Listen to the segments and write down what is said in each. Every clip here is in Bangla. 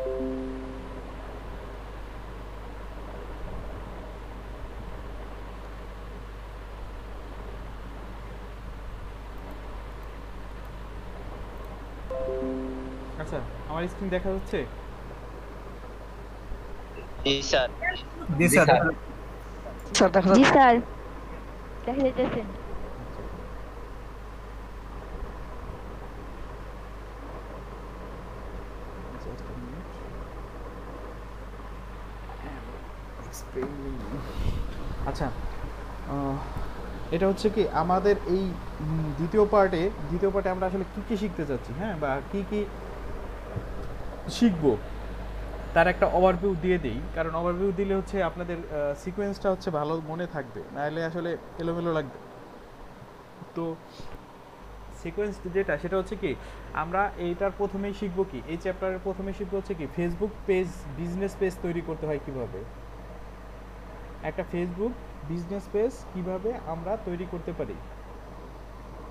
আচ্ছা, আমার স্ক্রিন দেখা যাচ্ছে? জি স্যার। জি স্যার। স্যার দেখা জি যাচ্ছে। স্যার, দেখা যাইতেছে। আচ্ছা, just a minute. Explaining. আচ্ছা, আহ, এটা হচ্ছে কি আমাদের এই দ্বিতীয় পার্টে আমরা আসলে কি কি শিখতে চাচ্ছি, হ্যাঁ, বা কি কি শিখবো তার একটা ওভারভিউ দিয়ে দেই। কারণ ওভারভিউ দিলে হচ্ছে আপনাদের সিকোয়েন্সটা হচ্ছে ভালো মনে থাকবে, নাহলে আসলে এলোমেলো লাগবে। তো সিকোয়েন্স যেটা সেটা হচ্ছে কি, আমরা এইটার প্রথমেই শিখবো কি, এই চ্যাপ্টারের প্রথমেই শিখবো হচ্ছে কি ফেসবুক পেজ, বিজনেস পেজ তৈরি করতে হয় কিভাবে, একটা ফেসবুক বিজনেস পেজ কিভাবে আমরা তৈরি করতে পারি।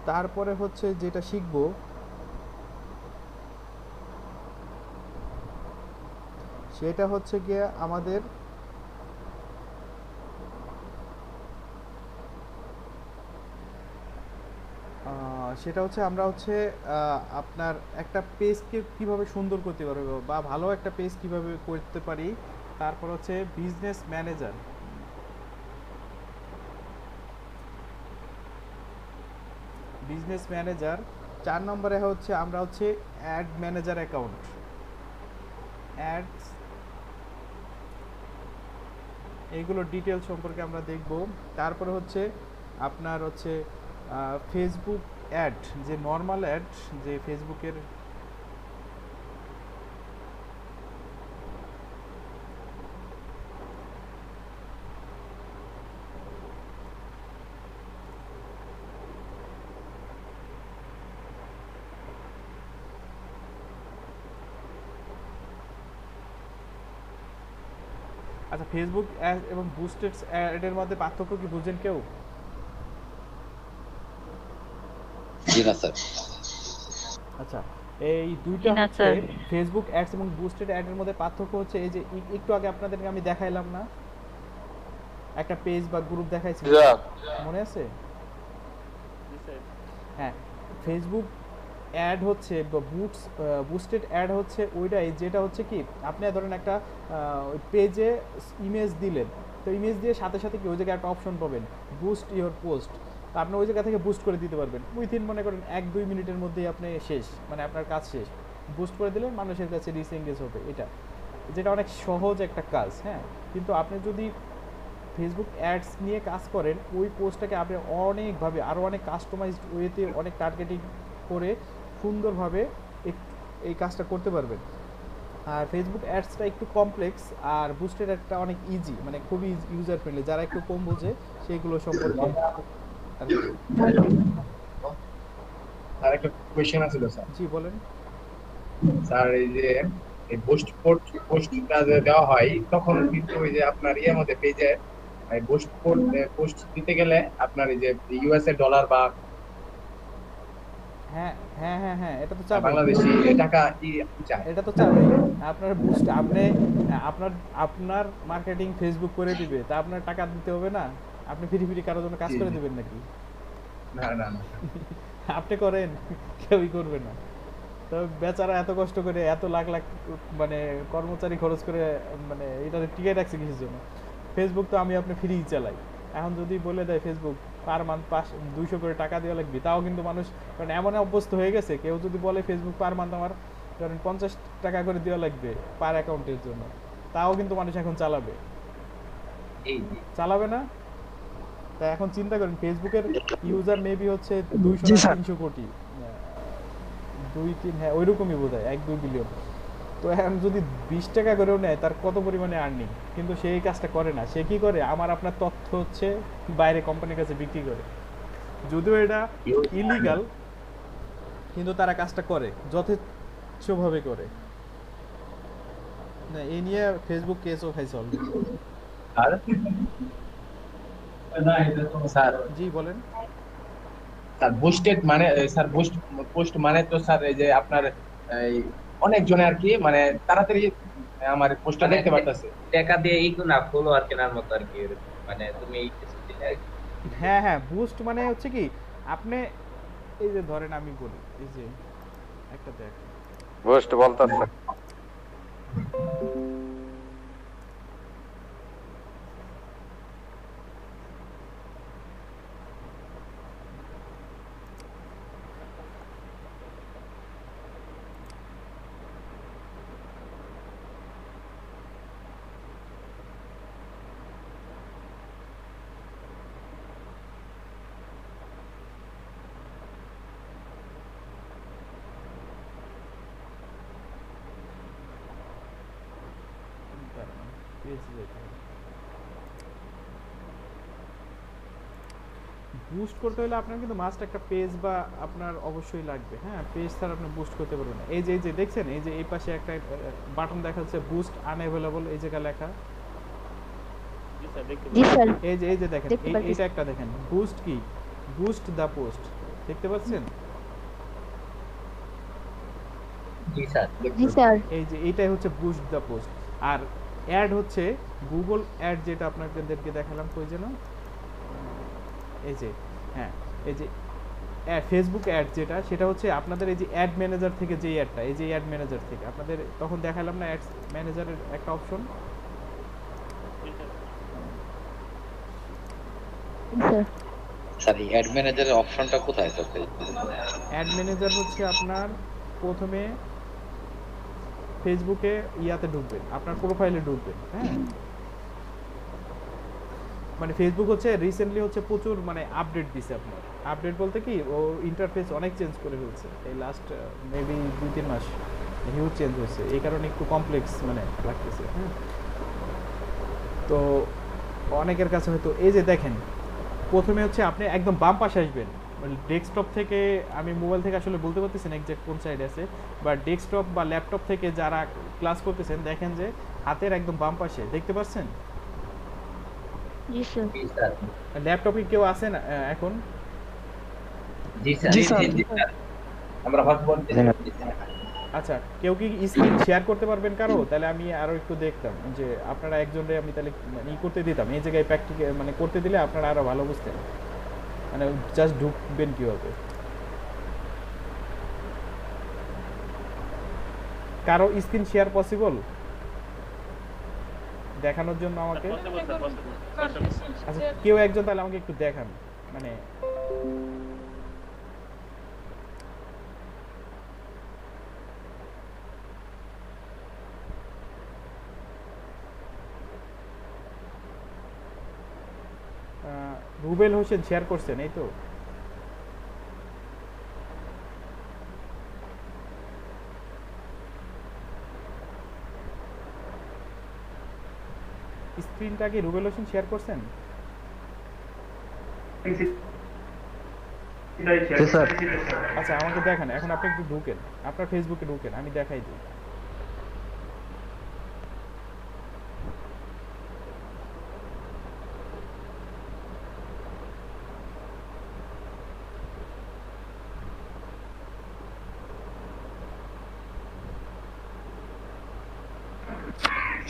তারপরে হচ্ছে যেটা শিখবো সেটা হচ্ছে গিয়ে আমাদের সেটা হচ্ছে আমরা হচ্ছে আপনার একটা পেজকে কিভাবে সুন্দর করতে পারবো বা ভালো একটা পেজ কিভাবে করতে পারি। তারপর হচ্ছে বিজনেস ম্যানেজার, বিজনেস ম্যানেজার 4 নম্বরে হচ্ছে আমরা হচ্ছে অ্যাড ম্যানেজার অ্যাকাউন্ট, অ্যাডস, এইগুলো ডিটেলস সম্পর্কে আমরা দেখব। তারপরে হচ্ছে আপনার হচ্ছে ফেসবুক অ্যাড, যে নর্মাল অ্যাড, যে ফেসবুকের আচ্ছা, ফেসবুক অ্যাড এবং বুস্টেড অ্যাডের মধ্যে পার্থক্য কি বুঝেন কেউ? জি না স্যার। আচ্ছা, এই দুইটা জি না হচ্ছে স্যার। ফেসবুক অ্যাডস এবং বুস্টেড অ্যাডের মধ্যে পার্থক্য হচ্ছে এই যে একটু আগে আপনাদেরকে আমি দেখাইলাম না, একটা পেজ বা গ্রুপ দেখাইছি, মনে আছে? হ্যাঁ, ফেসবুক অ্যাড হচ্ছে বা বুস্টেড অ্যাড হচ্ছে ওইটাই যেটা হচ্ছে কি আপনি ধরেন একটা পেজে ইমেজ দিলেন, তো ইমেজ দিয়ে সাথে সাথে কি ওই জায়গায় একটা অপশন পাবেন বুস্ট ইওর পোস্ট, তো আপনি ওই জায়গা থেকে বুস্ট করে দিতে পারবেন উইথিন মনে করেন 1-2 মিনিটের মধ্যেই আপনি শেষ, মানে আপনার কাজ শেষ, বুস্ট করে দিলে মানুষের কাছে রিচেঞ্জেস হবে। এটা যেটা অনেক সহজ একটা কাজ, হ্যাঁ। কিন্তু আপনি যদি ফেসবুক অ্যাডস নিয়ে কাজ করেন, ওই পোস্টটাকে আপনি অনেকভাবে আরও অনেক কাস্টমাইজড ওয়েতে অনেক টার্গেটিং করে সুন্দরভাবে এই কাজটা করতে পারবেন। আর ফেসবুক অ্যাডসটা একটু কমপ্লেক্স, আর বুস্টেড অ্যাডটা অনেক ইজি, মানে খুবই ইউজার ফ্রেন্ডলি, যারা একটু কম বোঝে সেইগুলো সম্পর্কে আর কি। আর একটা কোয়েশ্চেন আছিল স্যার। জি বলেন। স্যার এই যে এই পোস্টটা যে দেওয়া হয় তখন কিন্তু ওই যে আপনার ইয়ের মধ্যে পেজে পোস্ট দিতে গেলে আপনার এই যে ইউএসএ ডলার বা হ্যাঁ হ্যাঁ হ্যাঁ হ্যাঁ, এটা তো চাবেই, বাংলাদেশি টাকা চায়। এটা তো চাবেই। আপনার বুস্ট আপনি আপনার আপনার মার্কেটিং ফেসবুক করে দিবে, তা আপনার টাকা দিতে হবে না? আপনি ফ্রি ফ্রি কারোর জন্য কাজ জি, করে জি। দিবেন নাকি? না না না। আপনি করেন, কেউই করবে না। তো বেচারা এত কষ্ট করে এত লাখ লাখ মানে কর্মচারী খরচ করে মানে এটা টিকে রাখছে কিসের জন্য? ফেসবুক তো আমি আপনি ফ্রি চালাই, এখন যদি বলে দেয় ফেসবুক পার মান্থ 200 করে টাকা দেওয়া লাগবে, তাও কিন্তু মানুষ, কারণ এমন অভ্যস্ত হয়ে গেছে, কেউ যদি বলে ফেসবুক পার মান্থ আমার ধরেন 50 টাকা করে দেওয়া লাগবে পার অ্যাকাউন্টের জন্য, তাও কিন্তু মানুষ এখন চালাবে, এই জি। চালাবে না? তা এখন চিন্তা করেন ফেসবুকের ইউজার মেবি হচ্ছে 200 জি না স্যার। 300 কোটি, 2-3, হ্যাঁ ওইরকমই বোধ হয় 1-2 বিলিয়ন। তো এখন যদি 20 টাকা করেও নেয় তার কত পরিমাণে আর্নিং, কিন্তু সে এই কাজটা করে না। সে কি করে, আমার আপনার তথ্য হচ্ছে বাইরে কোম্পানির কাছে বিক্রি করে, যদিও এটা ইলিগাল, কিন্তু তারা কাজটা করে, যথেচ্ছভাবে করে। না, এই নিয়ে ফেসবুক কেসও খাইছে অলরেডি। আর স্যার জি বলেন। স্যার বুস্টেড মানে স্যার পোস্ট মানে তো স্যার এই যে আপনার এই অনেকজনে আর কি মানে তাড়াতাড়ি আমার পোস্টটা মানে দেখতে পারতেছে। টাকা দিয়ে না ফলোয়ার কেনার মতো আর কি এরকম। মানে তুমি এই কিছু দিলে আর কি। হ্যাঁ হ্যাঁ, বুস্ট মানে হচ্ছে কি আপনি এই যে ধরেন আমি বলি এই যে একটা দেখ বুস্ট বলতেছে বুস্ট করতে হলে আপনার কিন্তু মাস্ট একটা পেজ বা আপনার অবশ্যই লাগবে। হ্যাঁ, পেজ ছাড়া আপনি বুস্ট করতে পারবেন না। এই যে দেখছেন, এই যে এই পাশে একটা বাটন দেখা যাচ্ছে বুস্ট আনঅ্যাভেলেবল, এই জায়গা লেখা। জি স্যার এই যে দেখেন, দেখতে পাচ্ছি। এইটা একটা দেখেন, বুস্ট কি, বুস্ট দ্য পোস্ট, দেখতে পাচ্ছেন? জি স্যার। জি স্যার এই যে এইটাই হচ্ছে বুস্ট দ্য পোস্ট। আর অ্যাড হচ্ছে গুগল অ্যাড, যেটা আপনাদেরকে দেখালাম কই যেন, এই যে হ্যাঁ এই যে ফেসবুক অ্যাড যেটা, সেটা হচ্ছে আপনাদের এই যে অ্যাড ম্যানেজার থেকে যে অ্যাডটা, এই যে অ্যাড ম্যানেজার থেকে আপনাদের তখন দেখালাম না অ্যাড ম্যানেজারের একটা অপশন। জি স্যার স্যার এই অ্যাড ম্যানেজারের অপশনটা কোথায় স্যার? অ্যাড ম্যানেজার হচ্ছে আপনার প্রথমে ফেসবুকে ইয়াতে ঢুকবেন, আপনার প্রোফাইলে ঢুকবেন। হ্যাঁ, মানে ফেসবুক হচ্ছে রিসেন্টলি হচ্ছে প্রচুর মানে আপডেট দিছে আপনার। আপডেট বলতে কি, ও ইন্টারফেস অনেক চেঞ্জ করে ফেলছে এই লাস্ট মেবি 2-3 মাস, হিউজ চেঞ্জ হয়েছে। এই কারণে একটু কমপ্লেক্স মানে লাগতেছে। হ্যাঁ, তো অনেকের কাছে হয়তো এই যে দেখেন, প্রথমে হচ্ছে আপনি একদম বাম পাশে আসবেন, মানে ডেস্কটপ থেকে, আমি মোবাইল থেকে আসলে বলতে পারতেছি না এক্সাক্ট কোন সাইডে আছে, বা ডেস্কটপ বা ল্যাপটপ থেকে যারা ক্লাস করতেছেন দেখেন যে হাতের একদম বাম পাশে দেখতে পাচ্ছেন। জি স্যার জি স্যার। ল্যাপটপে কেউ আছে না এখন? জি স্যার। জি স্যার। জি স্যার। আমরা হটস্পট দিচ্ছি। আচ্ছা, কেউ কি স্ক্রিন শেয়ার করতে পারবেন কারো? তাহলে আমি আরো একটু দেখতাম যে আপনারা একজনরে আমি তাহলে মানে ই করতে দিতাম, এই জায়গায় প্র্যাকটিক্যাল মানে করতে দিলে আপনারা আরো ভালো বুঝতেন, মানে জাস্ট ঢুকবেন কিভাবে। কারো স্ক্রিন শেয়ার পসিবল দেখানোর জন্য আমাকে? আচ্ছা, কেউ একজন তাহলে আমাকে একটু দেখান, মানে রুবেল হোসেন শেয়ার করছেন, এই তো? স্ক্রিনটা কি রুবেল হোসেন শেয়ার করছেন? আচ্ছা, আমাকে দেখান। এখন আপনি একটু ঢুকেন, আপনার ফেসবুকে ঢুকেন, আমি দেখাই দিই।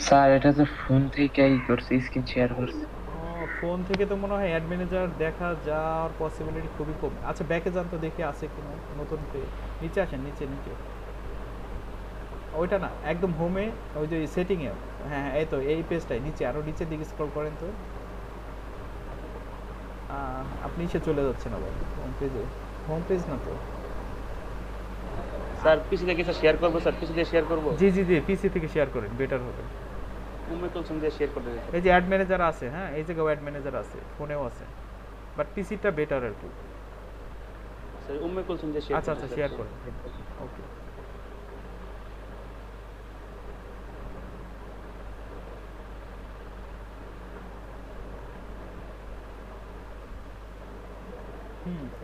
স্যার এটা তো ফোন থেকেই করছি, স্ক্রিন শেয়ার করছি। ফোন থেকে তো মনে হয় অ্যাড ম্যানেজার দেখা যাওয়ার পসিবিলিটি খুবই কম। আচ্ছা, ব্যাকে যান তো দেখে আছে কিনা নতুন নিচে আসেন, নিচে নিচে, ওইটা না, একদম হোমে, ওই যে সেটিংয়ে। হ্যাঁ হ্যাঁ, এই তো এই পেজটাই, নিচে আরো নিচের দিকে স্ক্রল করেন তো। আপনি নিচে চলে যাচ্ছেন আবার হোম পেজে। হোম পেজ না তো স্যার, পিসি থেকে শেয়ার করব স্যার, পিসি দিয়ে শেয়ার করব। জি জি জি, পিসি থেকে শেয়ার করেন, বেটার হবে। উম্মে কুলসুম দিয়ে শেয়ার করতে দিই। এই যে অ্যাড ম্যানেজার আছে, হ্যাঁ এই জায়গায় অ্যাড ম্যানেজার আছে, ফোনেও আছে, বাট পিসিটা বেটার আর কি। স্যার উম্মে কুলসুম দিয়ে শেয়ার। আচ্ছা আচ্ছা, শেয়ার করেন, ওকে।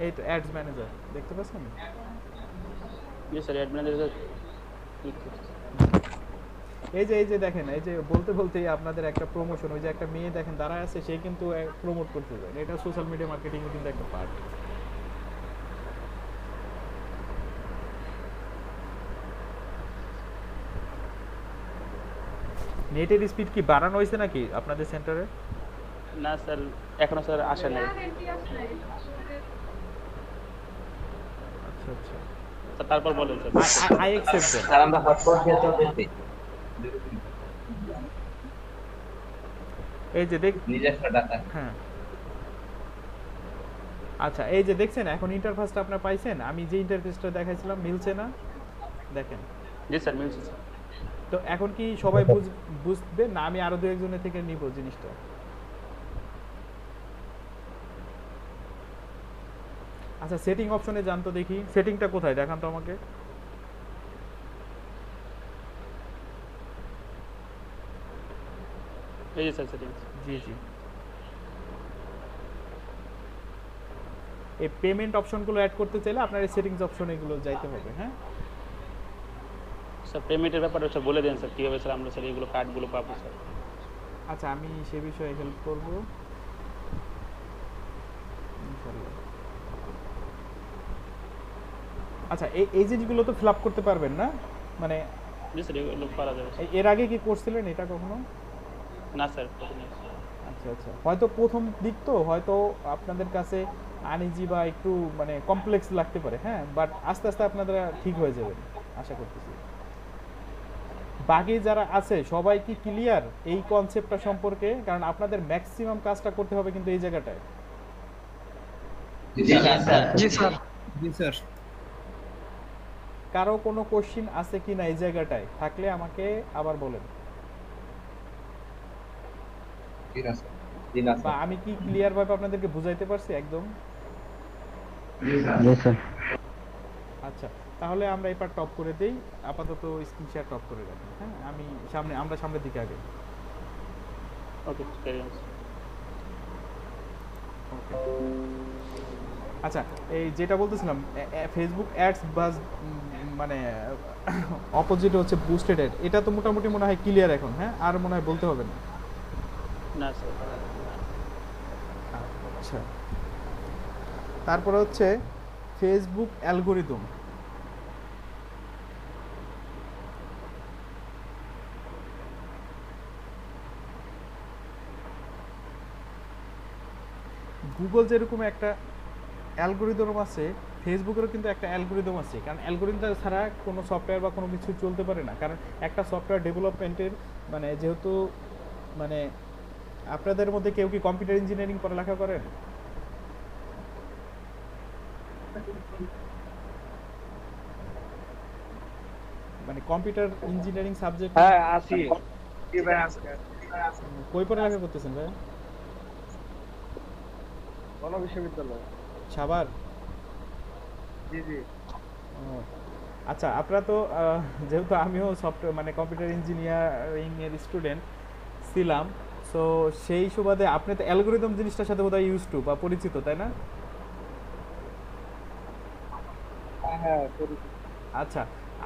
এই তো অ্যাডস ম্যানেজার দেখতে পাচ্ছেন? জি স্যার, অ্যাড ম্যানেজার। এই যে দেখেন, এই যে বলতে বলতেই আপনাদের একটা প্রমোশন, ওই যে একটা মেয়ে দেখেন দাঁড়ায় আছে, সে কিন্তু প্রমোট করতে যায়, এটা সোশ্যাল মিডিয়া মার্কেটিং এর কিন্তু একটা পার্ট। নেটের স্পিড কি বাড়ানো হয়েছে নাকি আপনাদের সেন্টারে? না স্যার, এখনো স্যার আসে নাই। আচ্ছা আচ্ছা, স্যার তারপর বলেন স্যার। আই অ্যাকসেপ্ট দেন। স্যার আমরা হটস্পট দিয়ে চলতেছি এই যে দেখ, নিজস্ব ডাটা। হ্যাঁ আচ্ছা, এই যে দেখছেন এখন ইন্টারফেসটা আপনারা পাইছেন? আমি যে ইন্টারফেসটা দেখাইছিলাম মিলছে না? দেখেন। জি স্যার, মিলছে স্যার। তো এখন কি সবাই বুঝবে না আমি আরো দু একজনের থেকে নিব জিনিসটা? আচ্ছা, সেটিং অপশনে যান তো দেখি, সেটিংটা কোথায় দেখান তো আমাকে। এই যে স্যার সেটিংস। জি জি, এই পেমেন্ট অপশনগুলো অ্যাড করতে চাইলে আপনার এই সেটিংস অপশনে এগুলো যাইতে হবে। হ্যাঁ স্যার পেমেন্টের ব্যাপারে স্যার বলে দেন স্যার, কীভাবে স্যার আমরা স্যার এগুলো কার্ডগুলো পাবো স্যার। আচ্ছা, আমি সে বিষয়ে হেল্প করব ইনশাআল্লাহ। আচ্ছা, এই জিনিসগুলো তো ফিল আপ করতে পারবেন না মানে? জি স্যার, এগুলো পারা যাবে স্যার। এর আগে কি করছিলেন এটা কখনো? না স্যার, প্রথমে। আচ্ছা আচ্ছা, হয়তো প্রথম দিক তো হয়তো আপনাদের কাছে আনইজি বা একটু মানে কমপ্লেক্স লাগতে পারে, হ্যাঁ, বাট আস্তে আস্তে আপনারা ঠিক হয়ে যাবেন আশা করতেছি। বাকি যারা আছে সবাই কি ক্লিয়ার এই কনসেপ্টটা সম্পর্কে? কারণ আপনাদের ম্যাক্সিমাম কাজটা করতে হবে কিন্তু এই জায়গাটায়। জি স্যার। জি স্যার। কারো কোনো কোশ্চিন আছে কি না এই জায়গাটায়? থাকলে আমাকে আবার বলেন, বা আমি কি ক্লিয়ার ভাবে আপনাদেরকে বুঝাইতে পারছি একদম? জি স্যার। আচ্ছা, তাহলে আমরা এবার টপ করে দেই, আপাতত স্ক্রিন শেয়ার টপ করে রাখি। হ্যাঁ, আমরা সামনের দিকে আগে। ওকে, ক্যারি অন। আচ্ছা, এই যেটা বলতেছিলাম ফেসবুক অ্যাডস বাজ মানে অপোজিট হচ্ছে বুস্টেড অ্যাড, এটা তো মোটামুটি মনে হয় ক্লিয়ার এখন। হ্যাঁ, আর মনে হয় বলতে হবে না। না স্যার। আচ্ছা, তারপরে হচ্ছে ফেসবুক অ্যালগোরিদম। গুগল যেরকম একটা অ্যালগোরিদম আছে, ফেসবুকেরও কিন্তু একটা অ্যালগোরিদম আছে। কারণ অ্যালগোরিদম ছাড়া কোনো সফটওয়্যার বা কোনো কিছু চলতে পারে না। কারণ একটা সফটওয়্যার ডেভেলপমেন্টের মানে যেহেতু মানে আপনাদের মধ্যে কেউ কি কম্পিউটার ইঞ্জিনিয়ারিং পড়ালেখা করেন? মানে কম্পিউটার ইঞ্জিনিয়ারিং সাবজেক্ট? হ্যাঁ আছি। কই পড়ালেখা করতেছেন ভাই? কোন বিশ্ববিদ্যালয়? সাভার? জি জি। আচ্ছা, আপনারা তো যেহেতু আমিও সফটওয়্যার মানে কম্পিউটার ইঞ্জিনিয়ারিং এর স্টুডেন্ট ছিলাম, সো সেই সুবাদে আপনি তো অ্যালগোরিদম জিনিসটার সাথে বোধহয় ইউজ টু বা পরিচিত, তাই না? হ্যাঁ। আচ্ছা,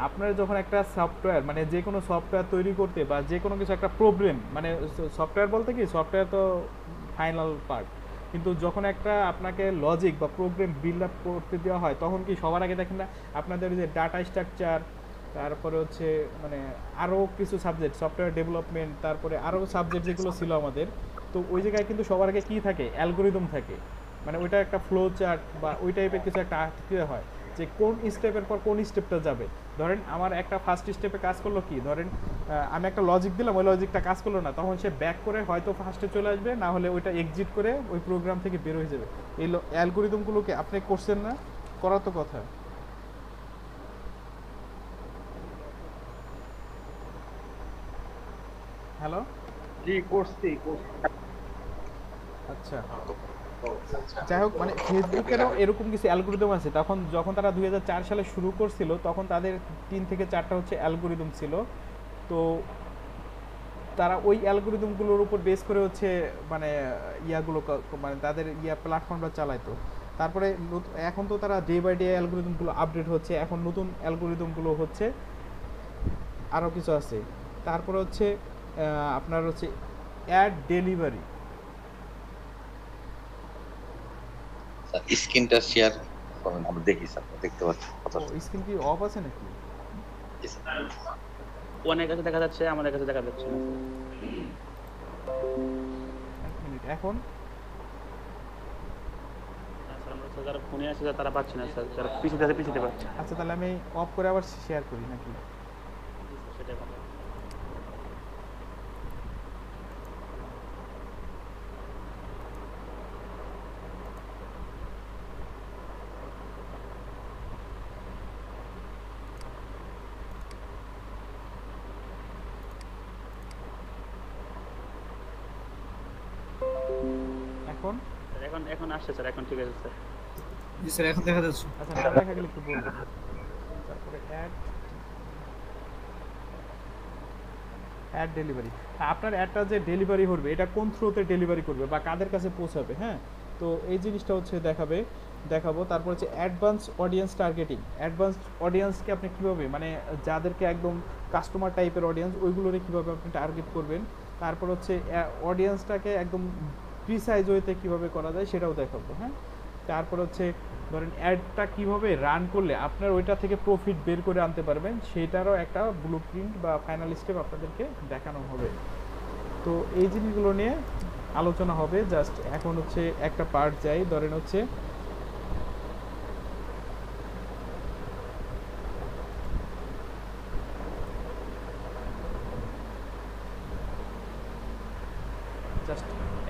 আপনার যখন একটা সফটওয়্যার মানে যে কোনো সফটওয়্যার তৈরি করতে বা যে কোনো কিছু একটা প্রবলেম মানে সফটওয়্যার বলতে কি সফটওয়্যার তো ফাইনাল পার্ট, কিন্তু যখন একটা আপনাকে লজিক বা প্রোগ্রাম বিল্ড আপ করতে দেওয়া হয় তখন কি সবার আগে দেখেন না আপনাদের যে ডাটা স্ট্রাকচার, তারপরে হচ্ছে মানে আরও কিছু সাবজেক্ট সফটওয়্যার ডেভেলপমেন্ট, তারপরে আরও সাবজেক্ট যেগুলো ছিল আমাদের, তো ওই জায়গায় কিন্তু সবার আগে কী থাকে? অ্যালগোরিদম থাকে। মানে ওইটা একটা ফ্লো চার্ট বা ওই টাইপের কিছু একটা আঁকতে হয় যে কোন স্টেপের পর কোন স্টেপটা যাবে। ধরেন আমার একটা ফার্স্ট স্টেপে কাজ করলো কি, ধরেন আমি একটা লজিক দিলাম, ওই লজিকটা কাজ করলো না, তখন সে ব্যাক করে হয়তো ফার্স্টে চলে আসবে, না হলে ওইটা এক্সিট করে ওই প্রোগ্রাম থেকে বের হয়ে যাবে। এই অ্যালগোরিদমগুলোকে আপনি করছেন না? করার তো কথা। হ্যালো, জি করছি। আচ্ছা, যাই হোক, মানে ফেসবুকেরও এরকম কিছু অ্যালগোরিদম আছে। তখন যখন তারা 2004 সালে শুরু করছিল তখন তাদের 3 থেকে 4টা হচ্ছে অ্যালগোরিদম ছিল। তো তারা ওই অ্যালগোরিদমগুলোর উপর বেস করে হচ্ছে মানে ইয়াগুলো মানে তাদের প্ল্যাটফর্মটা চালাইতো। তারপরে এখন তো তারা ডে বাই ডে অ্যালগোরিদমগুলো আপডেট হচ্ছে, এখন নতুন অ্যালগোরিদমগুলো হচ্ছে, আরও কিছু আছে। তারপরে হচ্ছে আপনার হচ্ছে অ্যাড ডেলিভারি। স্ক্রিনটা শেয়ার করেন, আমরা দেখি স্যার, দেখতে পাচ্ছি। স্ক্রিন কি অফ আছে নাকি? অনেক কাছে দেখা যাচ্ছে, আমাদের কাছে দেখা যাচ্ছে না স্যার। এক মিনিট, এখন না স্যার, আমরা স্যার যারা ফোনে আছে স্যার তারা পাচ্ছে না স্যার, যারা পিছিয়ে আছে পিছিয়ে পাচ্ছে। আচ্ছা তাহলে আমি অফ করে আবার শেয়ার করি নাকি? জি স্যার, সেটাই ভালো। এখন স্যার এখন এখন আসছে স্যার, এখন ঠিক আছে স্যার। জি স্যার, এখন দেখা যাচ্ছে। আচ্ছা না দেখা গেলে একটু বলবেন। তারপরে অ্যাড ডেলিভারি, আপনার অ্যাডটা যে ডেলিভারি করবে এটা কোন থ্রুতে ডেলিভারি করবে বা কাদের কাছে পৌঁছাবে, হ্যাঁ, তো এই জিনিসটা হচ্ছে দেখাবো। তারপর হচ্ছে অ্যাডভান্স অডিয়েন্স টার্গেটিং। অ্যাডভান্স অডিয়েন্সকে আপনি কীভাবে, মানে যাদেরকে একদম কাস্টমার টাইপের অডিয়েন্স, ওইগুলোরে কীভাবে আপনি টার্গেট করবেন। তারপর হচ্ছে অডিয়েন্সটাকে একদম প্রিসাইজ ওয়েতে কীভাবে করা যায় সেটাও দেখাবো, হ্যাঁ। তারপর হচ্ছে ধরেন অ্যাডটা কীভাবে রান করলে আপনার ওইটা থেকে প্রফিট বের করে আনতে পারবেন, সেটারও একটা ব্লু প্রিন্ট বা ফাইনাল স্টেপ আপনাদেরকে দেখানো হবে। তো এই জিনিসগুলো নিয়ে আলোচনা হবে। জাস্ট এখন হচ্ছে একটা পার্ট যাই, ধরেন হচ্ছে জাস্ট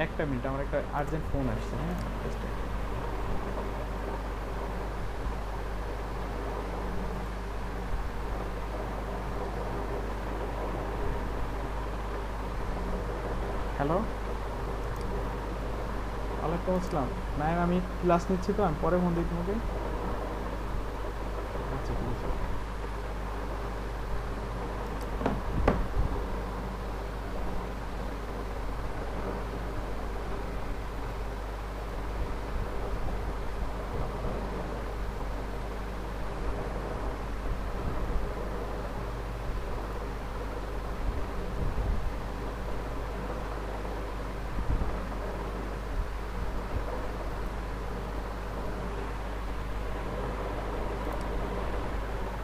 একটা মিনিট, আমার একটা আর্জেন্ট ফোন আসছে, হ্যাঁ জাস্ট হ্যালো, ওয়ালাইকুম আসসালাম নাইম, আমি ক্লাস নিচ্ছি তো, আমি পরে ফোন দিই তোমাকে। আচ্ছা ঠিক আছে।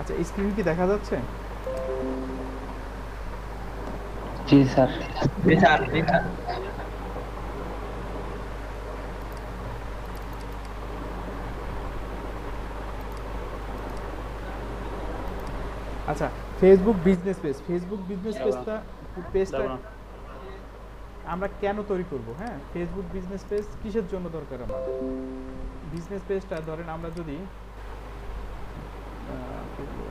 আচ্ছা স্ক্রিন কি দেখা যাচ্ছে? জি স্যার। জি স্যার, জি স্যার। আচ্ছা ফেসবুক বিজনেস পেজটা আমরা কেন তৈরি করব, হ্যাঁ, ফেসবুক বিজনেস পেজ কিসের জন্য দরকার আমাদের? বিজনেস পেজটা ধরেন আমরা যদি কি বলবো,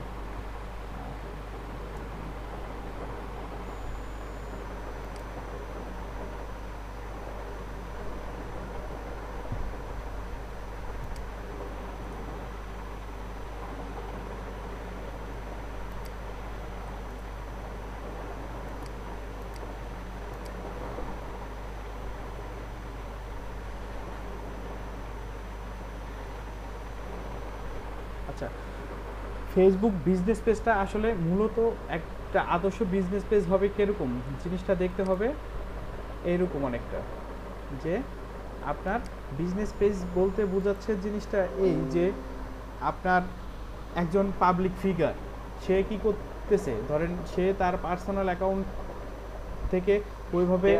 আচ্ছা ফেসবুক বিজনেস পেজটা আসলে মূলত একটা আদর্শ বিজনেস পেজ হবে কিরকম, জিনিসটা দেখতে হবে এইরকম অনেকটা, যে আপনার বিজনেস পেজ বলতে বোঝাচ্ছে জিনিসটা এই যে আপনার একজন পাবলিক ফিগার, সে কি করতেছে, ধরেন সে তার পার্সোনাল অ্যাকাউন্ট থেকে ওইভাবে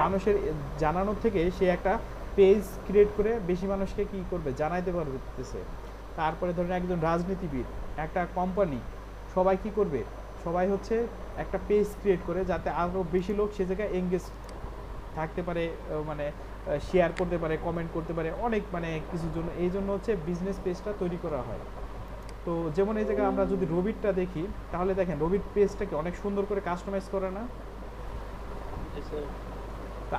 মানুষের জানানোর থেকে সে একটা পেজ ক্রিয়েট করে বেশি মানুষকে কি করবে, জানাইতে পারতেছে। তারপরে ধরেন একজন রাজনীতিবিদ, একটা কোম্পানি, সবাই কি করবে, সবাই হচ্ছে একটা পেজ ক্রিয়েট করে যাতে আরও বেশি লোক সে জায়গায় এঙ্গেজ থাকতে পারে, মানে শেয়ার করতে পারে, কমেন্ট করতে পারে, অনেক মানে কিছুর জন্য, এই জন্য হচ্ছে বিজনেস পেজটা তৈরি করা হয়। তো যেমন এই জায়গায় আমরা যদি রবিটটা দেখি, তাহলে দেখেন রবিট পেজটাকে অনেক সুন্দর করে কাস্টমাইজ করে না? তা